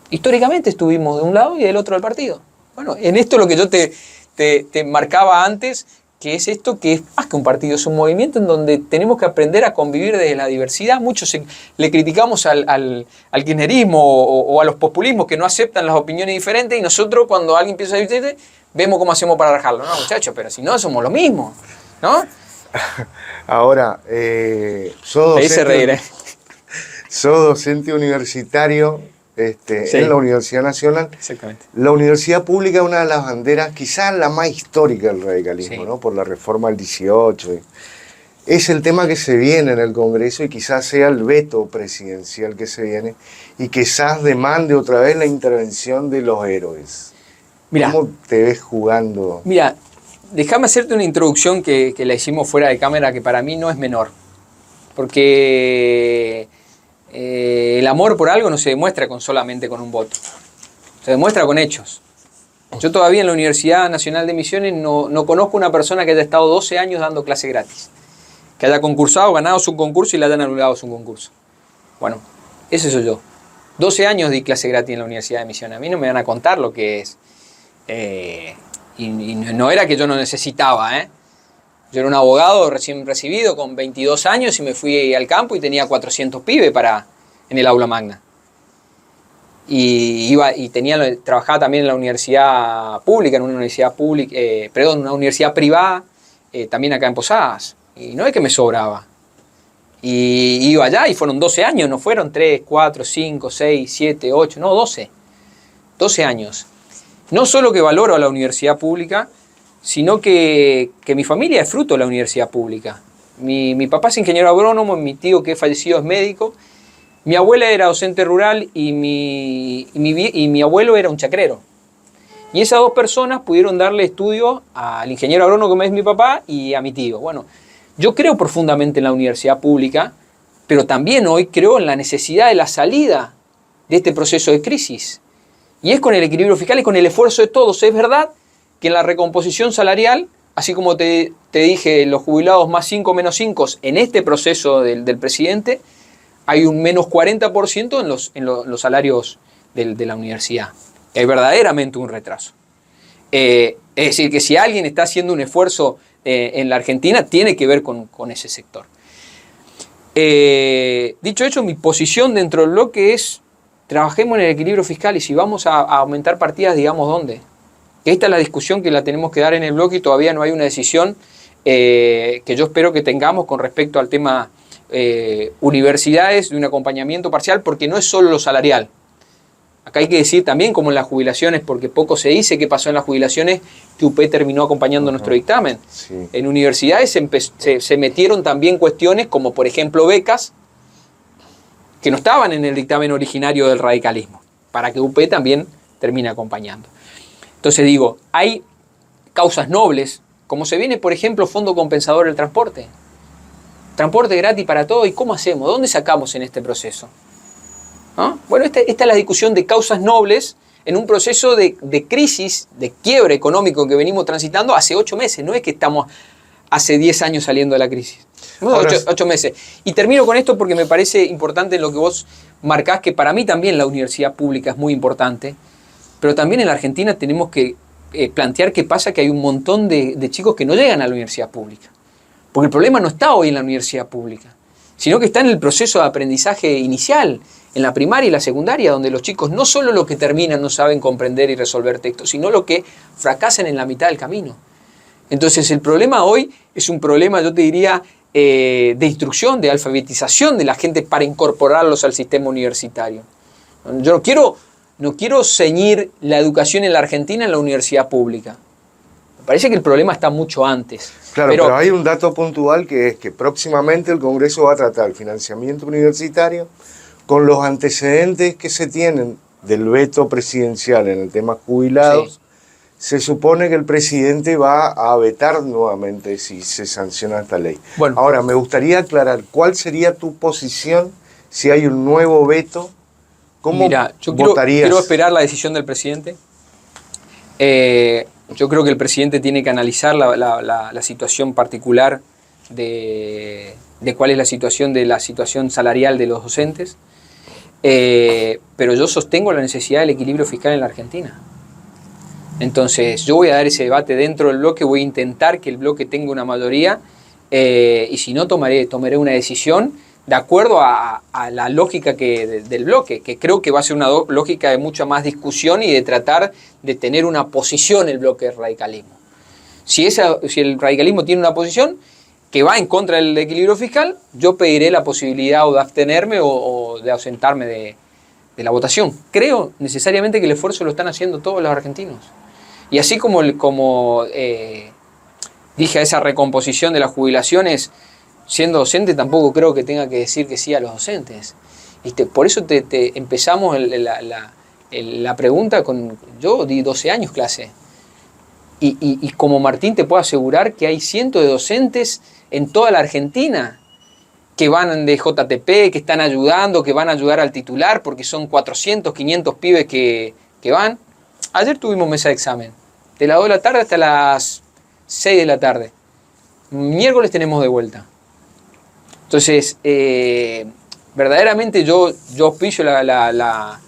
B: Históricamente estuvimos de un lado y del otro del partido. Bueno, en esto lo que yo te marcaba antes, que es esto, que es más que un partido, es un movimiento en donde tenemos que aprender a convivir desde la diversidad. Muchos le criticamos al kirchnerismo o a los populismos que no aceptan las opiniones diferentes, y nosotros cuando alguien piensa diferente, vemos cómo hacemos para rajarlo. No, muchachos, pero si no, somos lo mismo, ¿no?
A: Ahora,
B: Ahí se reirá.
A: Sos docente universitario
B: Sí.
A: en la Universidad Nacional.
B: Exactamente.
A: La universidad pública es una de las banderas, quizás la más histórica del radicalismo,
B: Sí.
A: ¿no? Por la reforma del 18. Es el tema que se viene en el Congreso, y quizás sea el veto presidencial que se viene, y quizás demande otra vez la intervención de los héroes.
B: Mirá.
A: ¿Cómo te ves jugando?
B: Mira, déjame hacerte una introducción que la hicimos fuera de cámara, que para mí no es menor. Porque el amor por algo no se demuestra solamente con un voto. Se demuestra con hechos. Yo todavía en la Universidad Nacional de Misiones no conozco una persona que haya estado 12 años dando clase gratis. Que haya concursado, ganado su concurso y le hayan anulado su concurso. Bueno, ese soy yo. 12 años di clase gratis en la Universidad de Misiones. A mí no me van a contar lo que es. Y no era que yo no necesitaba, ¿eh? Yo era un abogado recién recibido con 22 años y me fui al campo y tenía 400 pibes en el aula magna. Y trabajaba también en la universidad pública, en una universidad pública, una universidad privada, también acá en Posadas. Y no es que me sobraba. Y iba allá y fueron 12 años, no fueron 3, 4, 5, 6, 7, 8, no, 12. 12 años. No solo que valoro a la universidad pública, sino que mi familia es fruto de la universidad pública. Mi papá es ingeniero agrónomo, mi tío que es fallecido es médico, mi abuela era docente rural y mi abuelo era un chacrero. Y esas dos personas pudieron darle estudio al ingeniero agrónomo que es mi papá y a mi tío. Bueno, yo creo profundamente en la universidad pública, pero también hoy creo en la necesidad de la salida de este proceso de crisis. Y es con el equilibrio fiscal y con el esfuerzo de todos. Es verdad que en la recomposición salarial, así como te dije, los jubilados más 5 menos 5 en este proceso del presidente, hay un menos 40% en los salarios de la universidad. Hay verdaderamente un retraso. Es decir, que si alguien está haciendo un esfuerzo en la Argentina, tiene que ver con ese sector. Dicho hecho, mi posición dentro del bloque es trabajemos en el equilibrio fiscal y si vamos a aumentar partidas, digamos dónde. Esta es la discusión que la tenemos que dar en el bloque y todavía no hay una decisión que yo espero que tengamos con respecto al tema universidades, de un acompañamiento parcial, porque no es solo lo salarial. Acá hay que decir también, como en las jubilaciones, porque poco se dice qué pasó en las jubilaciones, que UP terminó acompañando nuestro dictamen.
A: Sí.
B: En universidades se metieron también cuestiones como, por ejemplo, becas, que no estaban en el dictamen originario del radicalismo, para que UP también termine acompañando. Entonces digo, hay causas nobles, como se viene, por ejemplo, Fondo Compensador del Transporte. Transporte gratis para todos, ¿y cómo hacemos? ¿Dónde sacamos en este proceso? ¿No? Bueno, esta es la discusión de causas nobles en un proceso de crisis, de quiebre económico que venimos transitando hace 8 meses. No es que estamos hace 10 años saliendo de la crisis. 8 meses. Y termino con esto porque me parece importante lo que vos marcás, que para mí también la universidad pública es muy importante, pero también en la Argentina tenemos que plantear qué pasa, que hay un montón de chicos que no llegan a la universidad pública. Porque el problema no está hoy en la universidad pública, sino que está en el proceso de aprendizaje inicial, en la primaria y la secundaria, donde los chicos no solo lo que terminan no saben comprender y resolver textos, sino lo que fracasan en la mitad del camino. Entonces el problema hoy es un problema, yo te diría, de instrucción, de alfabetización de la gente para incorporarlos al sistema universitario. Yo no quiero ceñir la educación en la Argentina en la universidad pública. Me parece que el problema está mucho antes.
A: Claro, pero hay un dato puntual que es que próximamente el Congreso va a tratar el financiamiento universitario con los antecedentes que se tienen del veto presidencial en el tema jubilados. Sí. Se supone que el presidente va a vetar nuevamente si se sanciona esta ley. Bueno, ahora, me gustaría aclarar, ¿cuál sería tu posición si hay un nuevo veto? ¿Cómo votarías?
B: Quiero esperar la decisión del presidente. Yo creo que el presidente tiene que analizar la situación particular de cuál es la situación salarial de los docentes. Pero yo sostengo la necesidad del equilibrio fiscal en la Argentina. Entonces yo voy a dar ese debate dentro del bloque, voy a intentar que el bloque tenga una mayoría y si no tomaré una decisión de acuerdo a la lógica del bloque, que creo que va a ser una lógica de mucha más discusión y de tratar de tener una posición el bloque del radicalismo. Si el radicalismo tiene una posición que va en contra del equilibrio fiscal, yo pediré la posibilidad o de abstenerme o de ausentarme de la votación. Creo necesariamente que el esfuerzo lo están haciendo todos los argentinos. Y así como dije a esa recomposición de las jubilaciones, siendo docente tampoco creo que tenga que decir que sí a los docentes. Por eso empezamos la pregunta con... Yo di 12 años clase. Y como Martín te puedo asegurar que hay cientos de docentes en toda la Argentina que van de JTP, que están ayudando, que van a ayudar al titular, porque son 400, 500 pibes que van. Ayer tuvimos mesa de examen, de las 2 de la tarde hasta las 6 de la tarde. Miércoles tenemos de vuelta. Entonces, verdaderamente yo auspicio la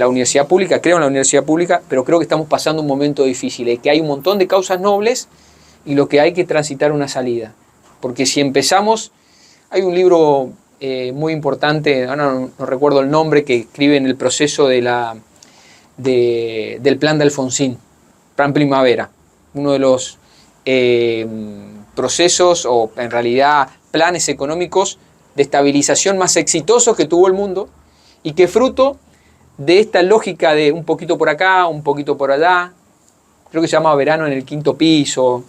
B: universidad pública, creo en la universidad pública, pero creo que estamos pasando un momento difícil, que hay un montón de causas nobles y lo que hay que transitar una salida. Porque si empezamos, hay un libro muy importante, ahora no recuerdo el nombre, que escribe en el proceso del plan de Alfonsín, Plan Primavera, uno de los procesos o en realidad planes económicos de estabilización más exitosos que tuvo el mundo y que fruto de esta lógica de un poquito por acá, un poquito por allá, creo que se llama Verano en el Quinto Piso,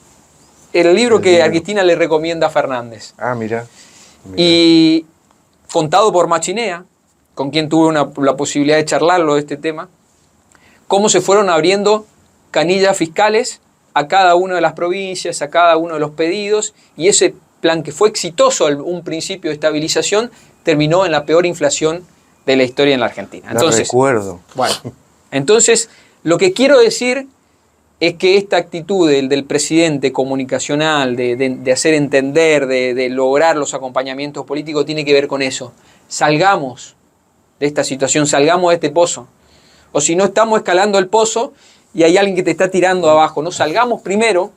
B: el libro que Argentina le recomienda a Fernández.
A: Ah, mira.
B: Y contado por Machinea, con quien tuve la posibilidad de charlarlo de este tema, cómo se fueron abriendo canillas fiscales a cada una de las provincias, a cada uno de los pedidos, y ese plan que fue exitoso, un principio de estabilización, terminó en la peor inflación de la historia en la Argentina. Entonces,
A: recuerdo.
B: Bueno, entonces lo que quiero decir es que esta actitud del presidente comunicacional, de hacer entender, de lograr los acompañamientos políticos, tiene que ver con eso. Salgamos de esta situación, salgamos de este pozo. O si no, estamos escalando el pozo y hay alguien que te está tirando abajo. No, salgamos primero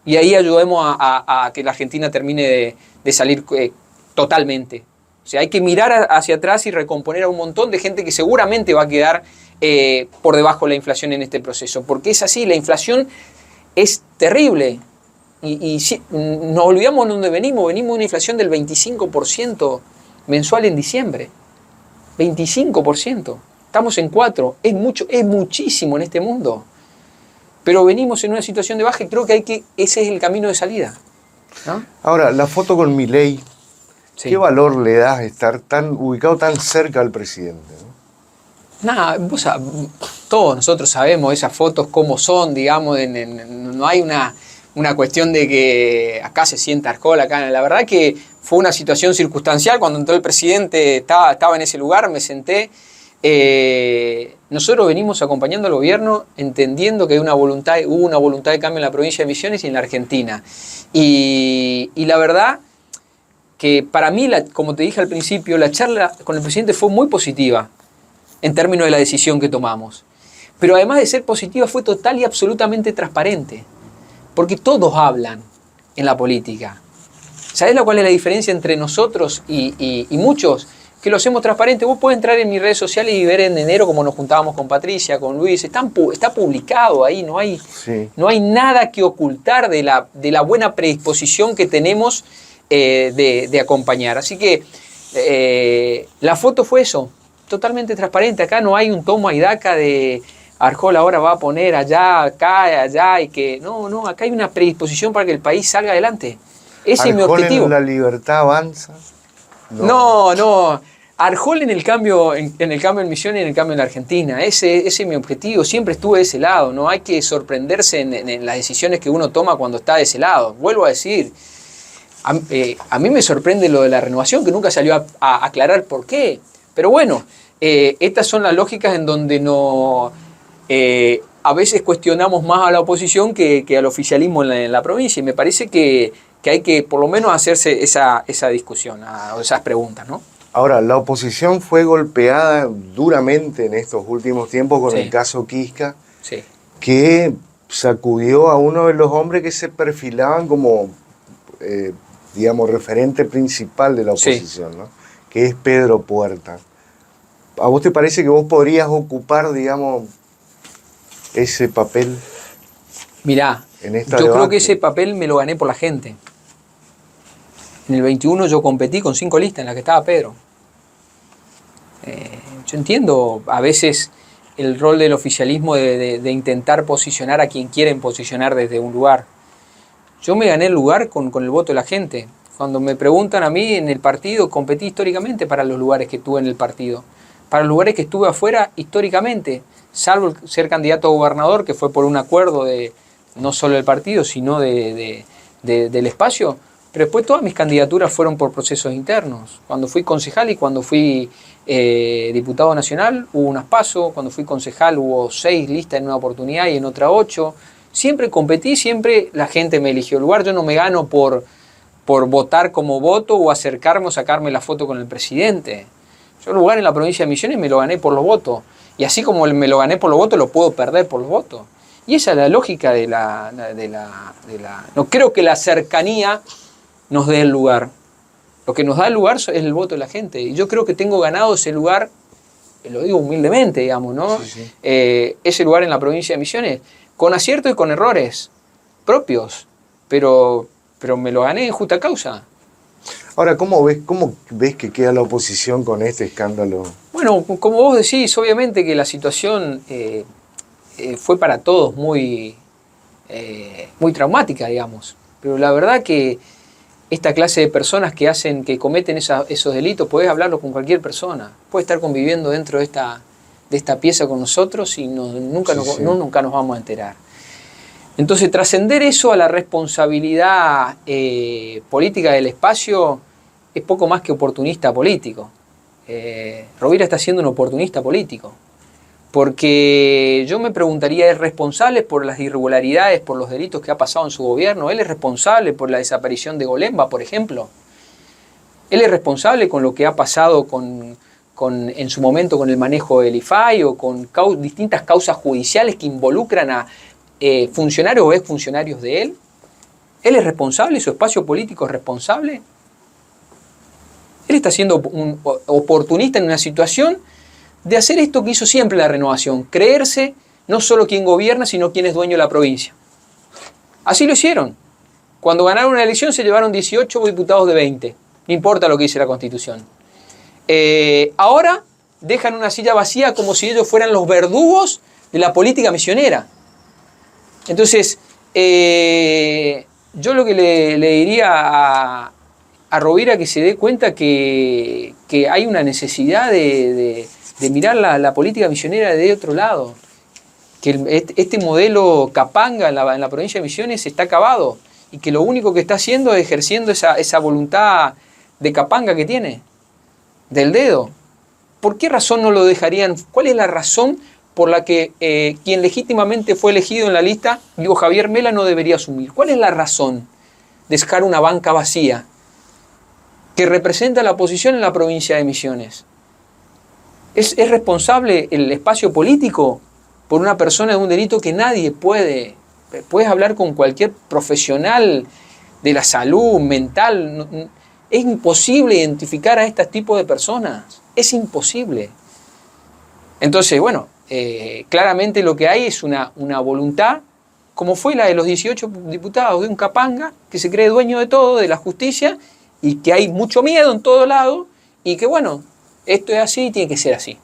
B: y ahí ayudemos a que la Argentina termine de salir totalmente. O sea, hay que mirar hacia atrás y recomponer a un montón de gente que seguramente va a quedar por debajo de la inflación en este proceso. Porque es así, la inflación es terrible. Y si, nos olvidamos de dónde venimos. Venimos de una inflación del 25% mensual en diciembre. 25%. Estamos en 4%. Es mucho, es muchísimo en este mundo. Pero venimos en una situación de baja y creo que ese es el camino de salida, ¿no?
A: Ahora, la foto con Milei,
B: Sí.
A: ¿qué valor le das a estar ubicado tan cerca al presidente, ¿no?
B: Nada, todos nosotros sabemos esas fotos cómo son, digamos, no hay una cuestión de que acá se sienta Arjol, acá. La verdad que fue una situación circunstancial. Cuando entró el presidente estaba en ese lugar, me senté. Nosotros venimos acompañando al gobierno entendiendo que hubo una voluntad de cambio en la provincia de Misiones y en la Argentina. Y la verdad que para mí, como te dije al principio, la charla con el presidente fue muy positiva en términos de la decisión que tomamos. Pero además de ser positiva, fue total y absolutamente transparente. Porque todos hablan en la política. ¿Sabés cuál es la diferencia entre nosotros y muchos? Que lo hacemos transparente. Vos podés entrar en mis redes sociales y ver en enero cómo nos juntábamos con Patricia, con Luis. Está publicado ahí, no hay nada que ocultar de la buena predisposición que tenemos de acompañar. Así que la foto fue eso, totalmente transparente. Acá no hay un tomo y daca de Arjol ahora va a poner allá, acá, allá, y que no, acá hay una predisposición para que el país salga adelante. Ese es mi objetivo.
A: ¿En la libertad avanza?
B: No. Arjol en el cambio en Misiones y en el cambio en la Argentina. Ese es mi objetivo. Siempre estuve de ese lado. No hay que sorprenderse en las decisiones que uno toma cuando está de ese lado. Vuelvo a decir, a mí me sorprende lo de la renovación, que nunca salió a aclarar por qué. Pero bueno, estas son las lógicas en donde a veces cuestionamos más a la oposición que al oficialismo en la provincia. Y me parece que hay que por lo menos hacerse esa discusión, o esas preguntas, ¿no?
A: Ahora, la oposición fue golpeada duramente en estos últimos tiempos con el caso Quisca, que sacudió a uno de los hombres que se perfilaban como, digamos, referente principal de la oposición, ¿no? Que es Pedro Puerta. ¿A vos te parece que vos podrías ocupar, digamos, ese papel?
B: Mirá, yo creo que ese papel me lo gané por la gente. En el 21 yo competí con 5 listas en las que estaba Pedro. Yo entiendo a veces el rol del oficialismo de intentar posicionar a quien quieren posicionar desde un lugar. Yo me gané el lugar con el voto de la gente. Cuando me preguntan a mí en el partido, competí históricamente para los lugares que tuve en el partido. Para los lugares que estuve afuera, históricamente, salvo ser candidato a gobernador, que fue por un acuerdo de no solo del partido, sino del espacio. Pero después todas mis candidaturas fueron por procesos internos. Cuando fui concejal y cuando fui diputado nacional, hubo unas PASO. Cuando fui concejal hubo 6 listas en una oportunidad y en otra 8. Siempre competí, siempre la gente me eligió el lugar. Yo no me gano por votar como voto o acercarme o sacarme la foto con el presidente. Yo el lugar en la provincia de Misiones me lo gané por los votos. Y así como me lo gané por los votos, lo puedo perder por los votos. Y esa es la lógica de la... No creo que la cercanía nos dé el lugar. Lo que nos da el lugar es el voto de la gente. Y yo creo que tengo ganado ese lugar, lo digo humildemente, digamos, ¿no?
A: Sí.
B: Ese lugar en la provincia de Misiones, con aciertos y con errores propios, pero me lo gané en justa causa.
A: Ahora, ¿cómo ves que queda la oposición con este escándalo?
B: Bueno, como vos decís, obviamente que la situación fue para todos muy traumática, digamos. Pero la verdad que esta clase de personas que cometen esos delitos, podés hablarlo con cualquier persona. Puede estar conviviendo dentro de esta pieza con nosotros y nunca nos vamos a enterar. Entonces, trascender eso a la responsabilidad política del espacio es poco más que oportunista político. Rovira está siendo un oportunista político. Porque yo me preguntaría, ¿es responsable por las irregularidades, por los delitos que ha pasado en su gobierno? ¿Él es responsable por la desaparición de Golemba, por ejemplo? ¿Él es responsable con lo que ha pasado en su momento con el manejo del IFAI o con distintas causas judiciales que involucran a funcionarios o exfuncionarios de él? ¿Él es responsable? ¿Su espacio político es responsable? Él está siendo un oportunista en una situación de hacer esto que hizo siempre la Renovación, creerse no solo quien gobierna, sino quien es dueño de la provincia. Así lo hicieron. Cuando ganaron una elección se llevaron 18 diputados de 20. No importa lo que dice la Constitución. Ahora dejan una silla vacía como si ellos fueran los verdugos de la política misionera. Entonces, yo lo que le diría a Rovira que se dé cuenta que hay una necesidad de mirar la política misionera de otro lado. Que este modelo capanga en la provincia de Misiones está acabado y que lo único que está haciendo es ejerciendo esa voluntad de capanga que tiene, del dedo. ¿Por qué razón no lo dejarían? ¿Cuál es la razón por la que quien legítimamente fue elegido en la lista, digo, Javier Mela, no debería asumir? ¿Cuál es la razón de dejar una banca vacía que representa la oposición en la provincia de Misiones? ¿Es responsable el espacio político por una persona de un delito que nadie puede? Puedes hablar con cualquier profesional de la salud mental. Es imposible identificar a este tipo de personas. Es imposible. Entonces, bueno, claramente lo que hay es una voluntad, como fue la de los 18 diputados de un capanga, que se cree dueño de todo, de la justicia, y que hay mucho miedo en todo lado, y que bueno, esto es así y tiene que ser así.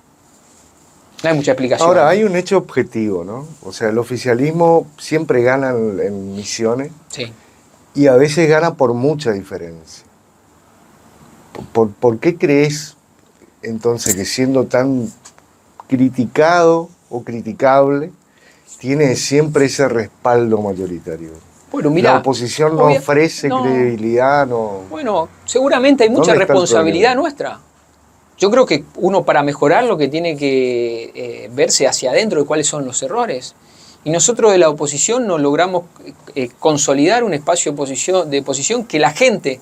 B: No hay mucha explicación.
A: Ahora, hay un hecho objetivo, ¿no? O sea, el oficialismo siempre gana en Misiones,
B: Sí.
A: y a veces gana por mucha diferencia. ¿Por qué crees entonces que siendo tan criticado o criticable, tiene siempre ese respaldo mayoritario?
B: Bueno, mirá,
A: la oposición no ofrece credibilidad, no.
B: Bueno, seguramente hay mucha responsabilidad nuestra. Yo creo que uno, para mejorar, lo que tiene que verse hacia adentro de cuáles son los errores. Y nosotros de la oposición no logramos consolidar un espacio de oposición que la gente,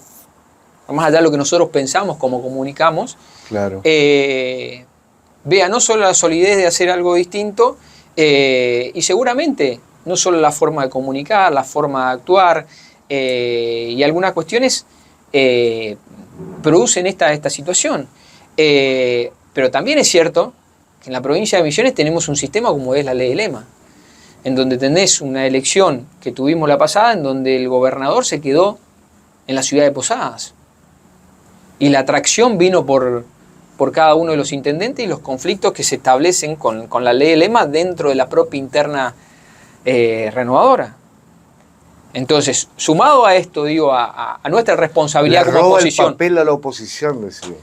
B: más allá de lo que nosotros pensamos, como comunicamos,
A: claro,
B: vea no solo la solidez de hacer algo distinto, y seguramente no solo la forma de comunicar, la forma de actuar, y algunas cuestiones producen esta situación. Pero también es cierto que en la provincia de Misiones tenemos un sistema como es la ley de lema, en donde tenés una elección que tuvimos la pasada, en donde el gobernador se quedó en la ciudad de Posadas. Y la atracción vino por cada uno de los intendentes y los conflictos que se establecen con la ley de lema dentro de la propia interna renovadora. Entonces, sumado a esto, digo, a nuestra responsabilidad como oposición.
A: El papel a la oposición, decía.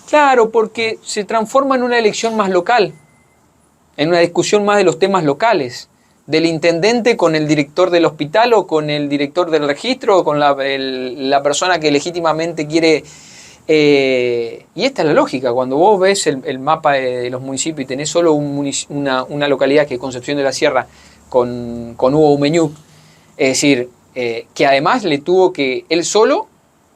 B: Claro, porque se transforma en una elección más local, en una discusión más de los temas locales, del intendente con el director del hospital o con el director del registro o con la persona que legítimamente quiere. Y esta es la lógica. Cuando vos ves el mapa de los municipios y tenés solo una localidad que es Concepción de la Sierra con Hugo Umeñuc, es decir, que además él solo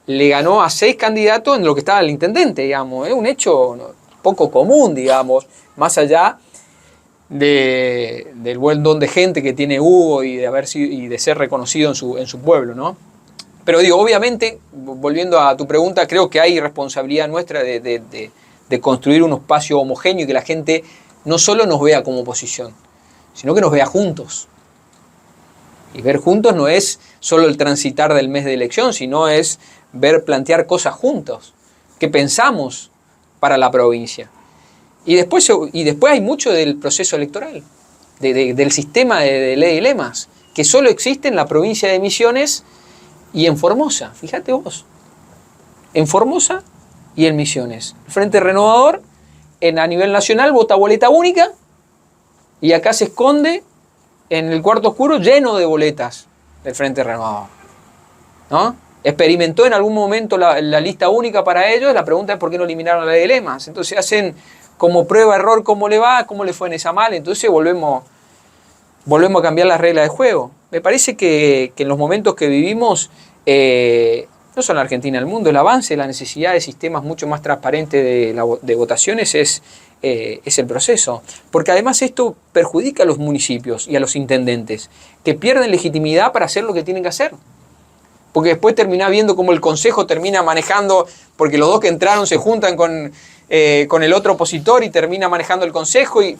B: le ganó a 6 candidatos en lo que estaba el intendente, digamos. Es un hecho poco común, digamos, más allá del buen don de gente que tiene Hugo y de ser reconocido en su pueblo, ¿no? Pero digo, obviamente, volviendo a tu pregunta, creo que hay responsabilidad nuestra de construir un espacio homogéneo y que la gente no solo nos vea como oposición, sino que nos vea juntos. Y ver juntos no es solo el transitar del mes de elección, sino es plantear cosas juntos, que pensamos para la provincia. Y después hay mucho del proceso electoral, del sistema de ley y lemas, que solo existe en la provincia de Misiones y en Formosa. Fíjate vos, en Formosa y en Misiones. El Frente Renovador a nivel nacional vota boleta única y acá se esconde en el cuarto oscuro lleno de boletas del Frente Renovador, ¿no? Experimentó en algún momento la lista única para ellos. La pregunta es por qué no eliminaron la ley de lemas. Entonces hacen como prueba-error cómo le va, cómo le fue en esa mal. Entonces volvemos a cambiar las reglas de juego. Me parece que en los momentos que vivimos, no solo en Argentina, en el mundo, el avance, la necesidad de sistemas mucho más transparentes de votaciones es el proceso. Porque además esto perjudica a los municipios y a los intendentes, que pierden legitimidad para hacer lo que tienen que hacer. Porque después termina viendo cómo el Consejo termina manejando, porque los dos que entraron se juntan con el otro opositor y termina manejando el Consejo y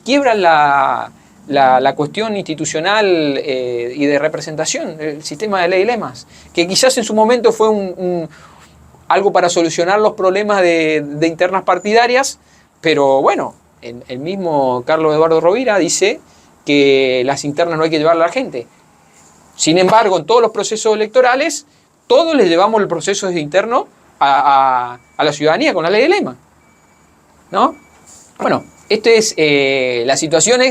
B: quiebran la cuestión institucional y de representación, el sistema de ley y lemas, que quizás en su momento fue algo para solucionar los problemas de internas partidarias, pero bueno, el mismo Carlos Eduardo Rovira dice que las internas no hay que llevarlas a la gente. Sin embargo, en todos los procesos electorales, todos les llevamos el proceso interno a la ciudadanía con la ley de lema, ¿no? Bueno, esta es la situación.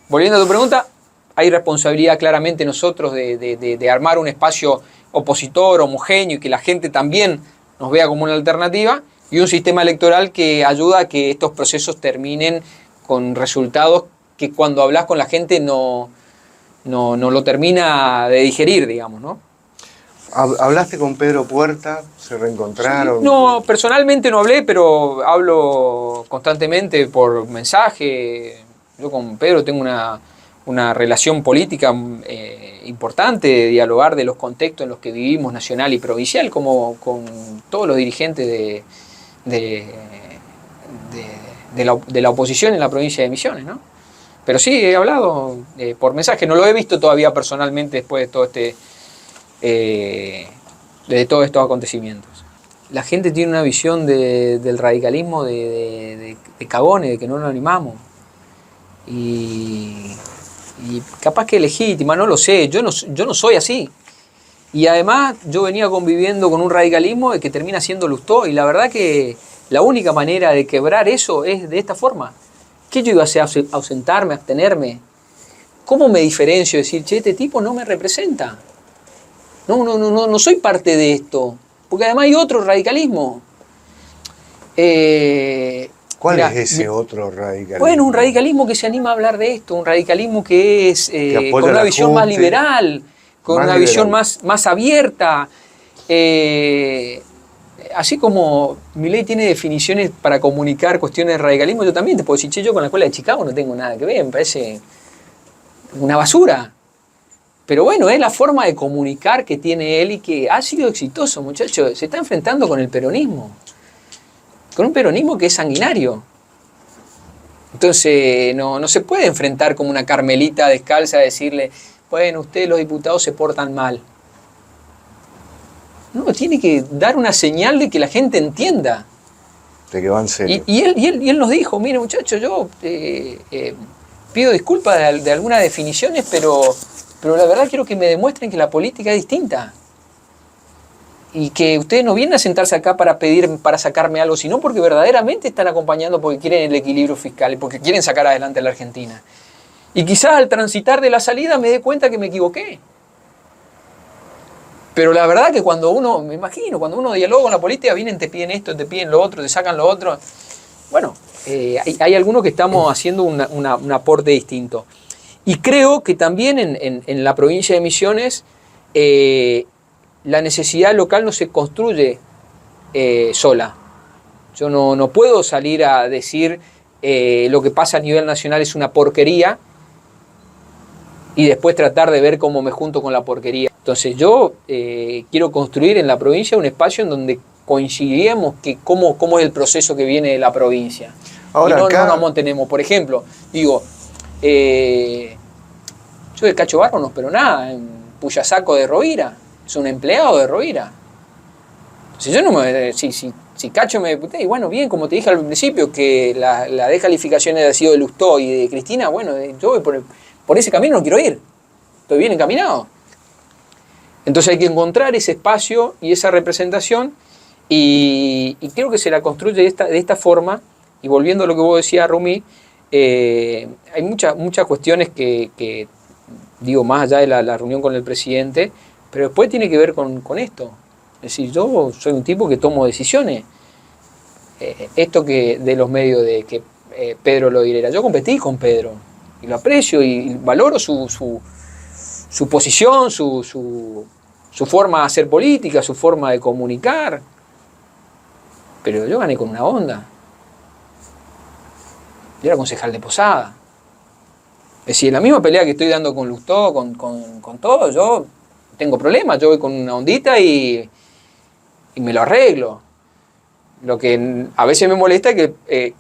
B: Volviendo a tu pregunta, hay responsabilidad claramente nosotros de armar un espacio opositor, homogéneo, y que la gente también nos vea como una alternativa, y un sistema electoral que ayuda a que estos procesos terminen con resultados que cuando hablas con la gente no lo termina de digerir, digamos, ¿no?
A: ¿Hablaste con Pedro Puerta? ¿Se reencontraron?
B: Sí, no, personalmente no hablé, pero hablo constantemente por mensaje. Yo con Pedro tengo una relación política importante, de dialogar de los contextos en los que vivimos, nacional y provincial, como con todos los dirigentes de la oposición en la provincia de Misiones, ¿no? Pero sí, he hablado por mensaje, no lo he visto todavía personalmente después de todo de todos estos acontecimientos. La gente tiene una visión del radicalismo de cagones, de que no nos animamos. Y capaz que es legítima, no lo sé, yo no soy así. Y además yo venía conviviendo con un radicalismo que termina siendo Lustó, y la verdad que la única manera de quebrar eso es de esta forma. ¿Qué yo iba a hacer? ¿Ausentarme, abstenerme? ¿Cómo me diferencio? Decir, che, este tipo no me representa. No soy parte de esto. Porque además hay otro radicalismo.
A: ¿Cuál
B: Mirá,
A: es ese otro radicalismo?
B: Bueno, un radicalismo que se anima a hablar de esto, un radicalismo que es con una visión más liberal, con una visión más abierta. Así como Milei tiene definiciones para comunicar cuestiones de radicalismo, yo también te puedo decir, che, yo con la escuela de Chicago no tengo nada que ver, me parece una basura. Pero bueno, es la forma de comunicar que tiene él y que ha sido exitoso, muchachos. Se está enfrentando con el peronismo. Con un peronismo que es sanguinario. Entonces no se puede enfrentar como una carmelita descalza a decirle, bueno, ustedes los diputados se portan mal. No, tiene que dar una señal de que la gente entienda.
A: De que van serio.
B: Y él nos dijo, mire muchachos, yo pido disculpas de algunas definiciones, pero la verdad quiero que me demuestren que la política es distinta. Y que ustedes no vienen a sentarse acá para sacarme algo, sino porque verdaderamente están acompañando porque quieren el equilibrio fiscal y porque quieren sacar adelante a la Argentina. Y quizás al transitar de la salida me dé cuenta que me equivoqué. Pero la verdad que cuando uno dialoga con la política, vienen, te piden esto, te piden lo otro, te sacan lo otro. Bueno, hay algunos que estamos haciendo un aporte distinto. Y creo que también en la provincia de Misiones la necesidad local no se construye sola. Yo no puedo salir a decir lo que pasa a nivel nacional es una porquería y después tratar de ver cómo me junto con la porquería. Entonces yo quiero construir en la provincia un espacio en donde coincidimos que cómo es el proceso que viene de la provincia. Ahora, y no nos amontonemos. Por ejemplo, digo, yo de Cacho Barro no espero nada, en Puyasaco de Rovira, es un empleado de Rovira. Entonces yo no me... Si Cacho me putea, y bueno, bien, como te dije al principio, que la descalificación ha sido de Lustó y de Cristina, bueno, yo voy por ese camino no quiero ir. Estoy bien encaminado. Entonces hay que encontrar ese espacio y esa representación y creo que se la construye de esta forma. Y volviendo a lo que vos decías, Rumi, hay muchas cuestiones que digo, más allá de la reunión con el presidente, pero después tiene que ver con esto. Es decir, yo soy un tipo que tomo decisiones. Esto que de los medios de que Pedro Loirera, yo competí con Pedro y lo aprecio y valoro su posición, su forma de hacer política, su forma de comunicar. Pero yo gané con una onda. Yo era concejal de Posada. Es decir, en la misma pelea que estoy dando con Lustó, con todo, yo tengo problemas, yo voy con una ondita y me lo arreglo. Lo que a veces me molesta es que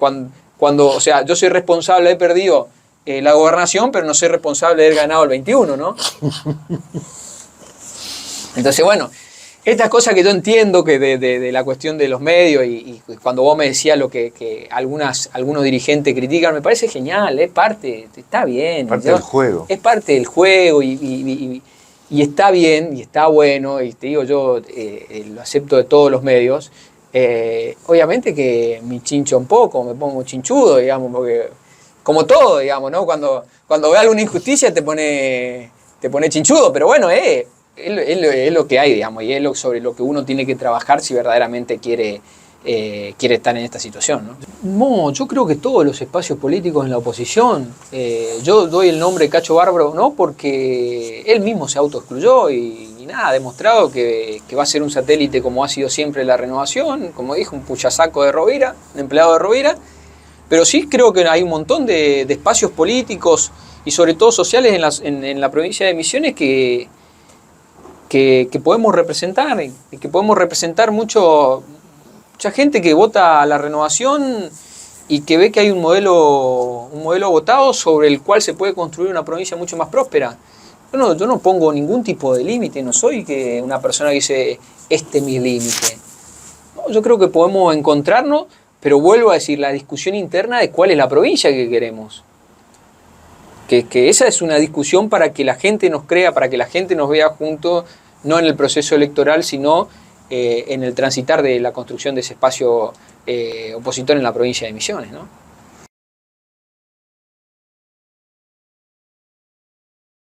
B: cuando, o sea, yo soy responsable, he perdido la gobernación, pero no soy responsable de haber ganado el 21, ¿no? Entonces, bueno, estas cosas que yo entiendo que de la cuestión de los medios y cuando vos me decías lo que algunos dirigentes critican, me parece genial, es parte, está bien.
A: Parte del juego.
B: Es parte del juego y está bien y está bueno, y te digo, yo lo acepto de todos los medios. Obviamente que me chincho un poco, me pongo chinchudo, digamos, porque como todo, digamos, ¿no? Cuando ve alguna injusticia te pone chinchudo, pero bueno, es lo que hay, digamos, y es sobre lo que uno tiene que trabajar si verdaderamente quiere estar en esta situación, ¿no? No, yo creo que todos los espacios políticos en la oposición, yo doy el nombre Cacho Bárbaro, ¿no? Porque él mismo se autoexcluyó y nada, ha demostrado que va a ser un satélite como ha sido siempre la Renovación, como dijo, un puchasaco de Rovira, un empleado de Rovira, pero sí creo que hay un montón de espacios políticos y sobre todo sociales en la provincia de Misiones que podemos representar, y que podemos representar mucha gente que vota a la Renovación y que ve que hay un modelo votado sobre el cual se puede construir una provincia mucho más próspera. Yo no pongo ningún tipo de límite, no soy una persona que dice, este es mi límite. No, yo creo que podemos encontrarnos, pero vuelvo a decir, la discusión interna de cuál es la provincia que queremos. Que esa es una discusión para que la gente nos crea, para que la gente nos vea juntos, no en el proceso electoral, sino en el transitar de la construcción de ese espacio opositor en la provincia de Misiones, ¿no?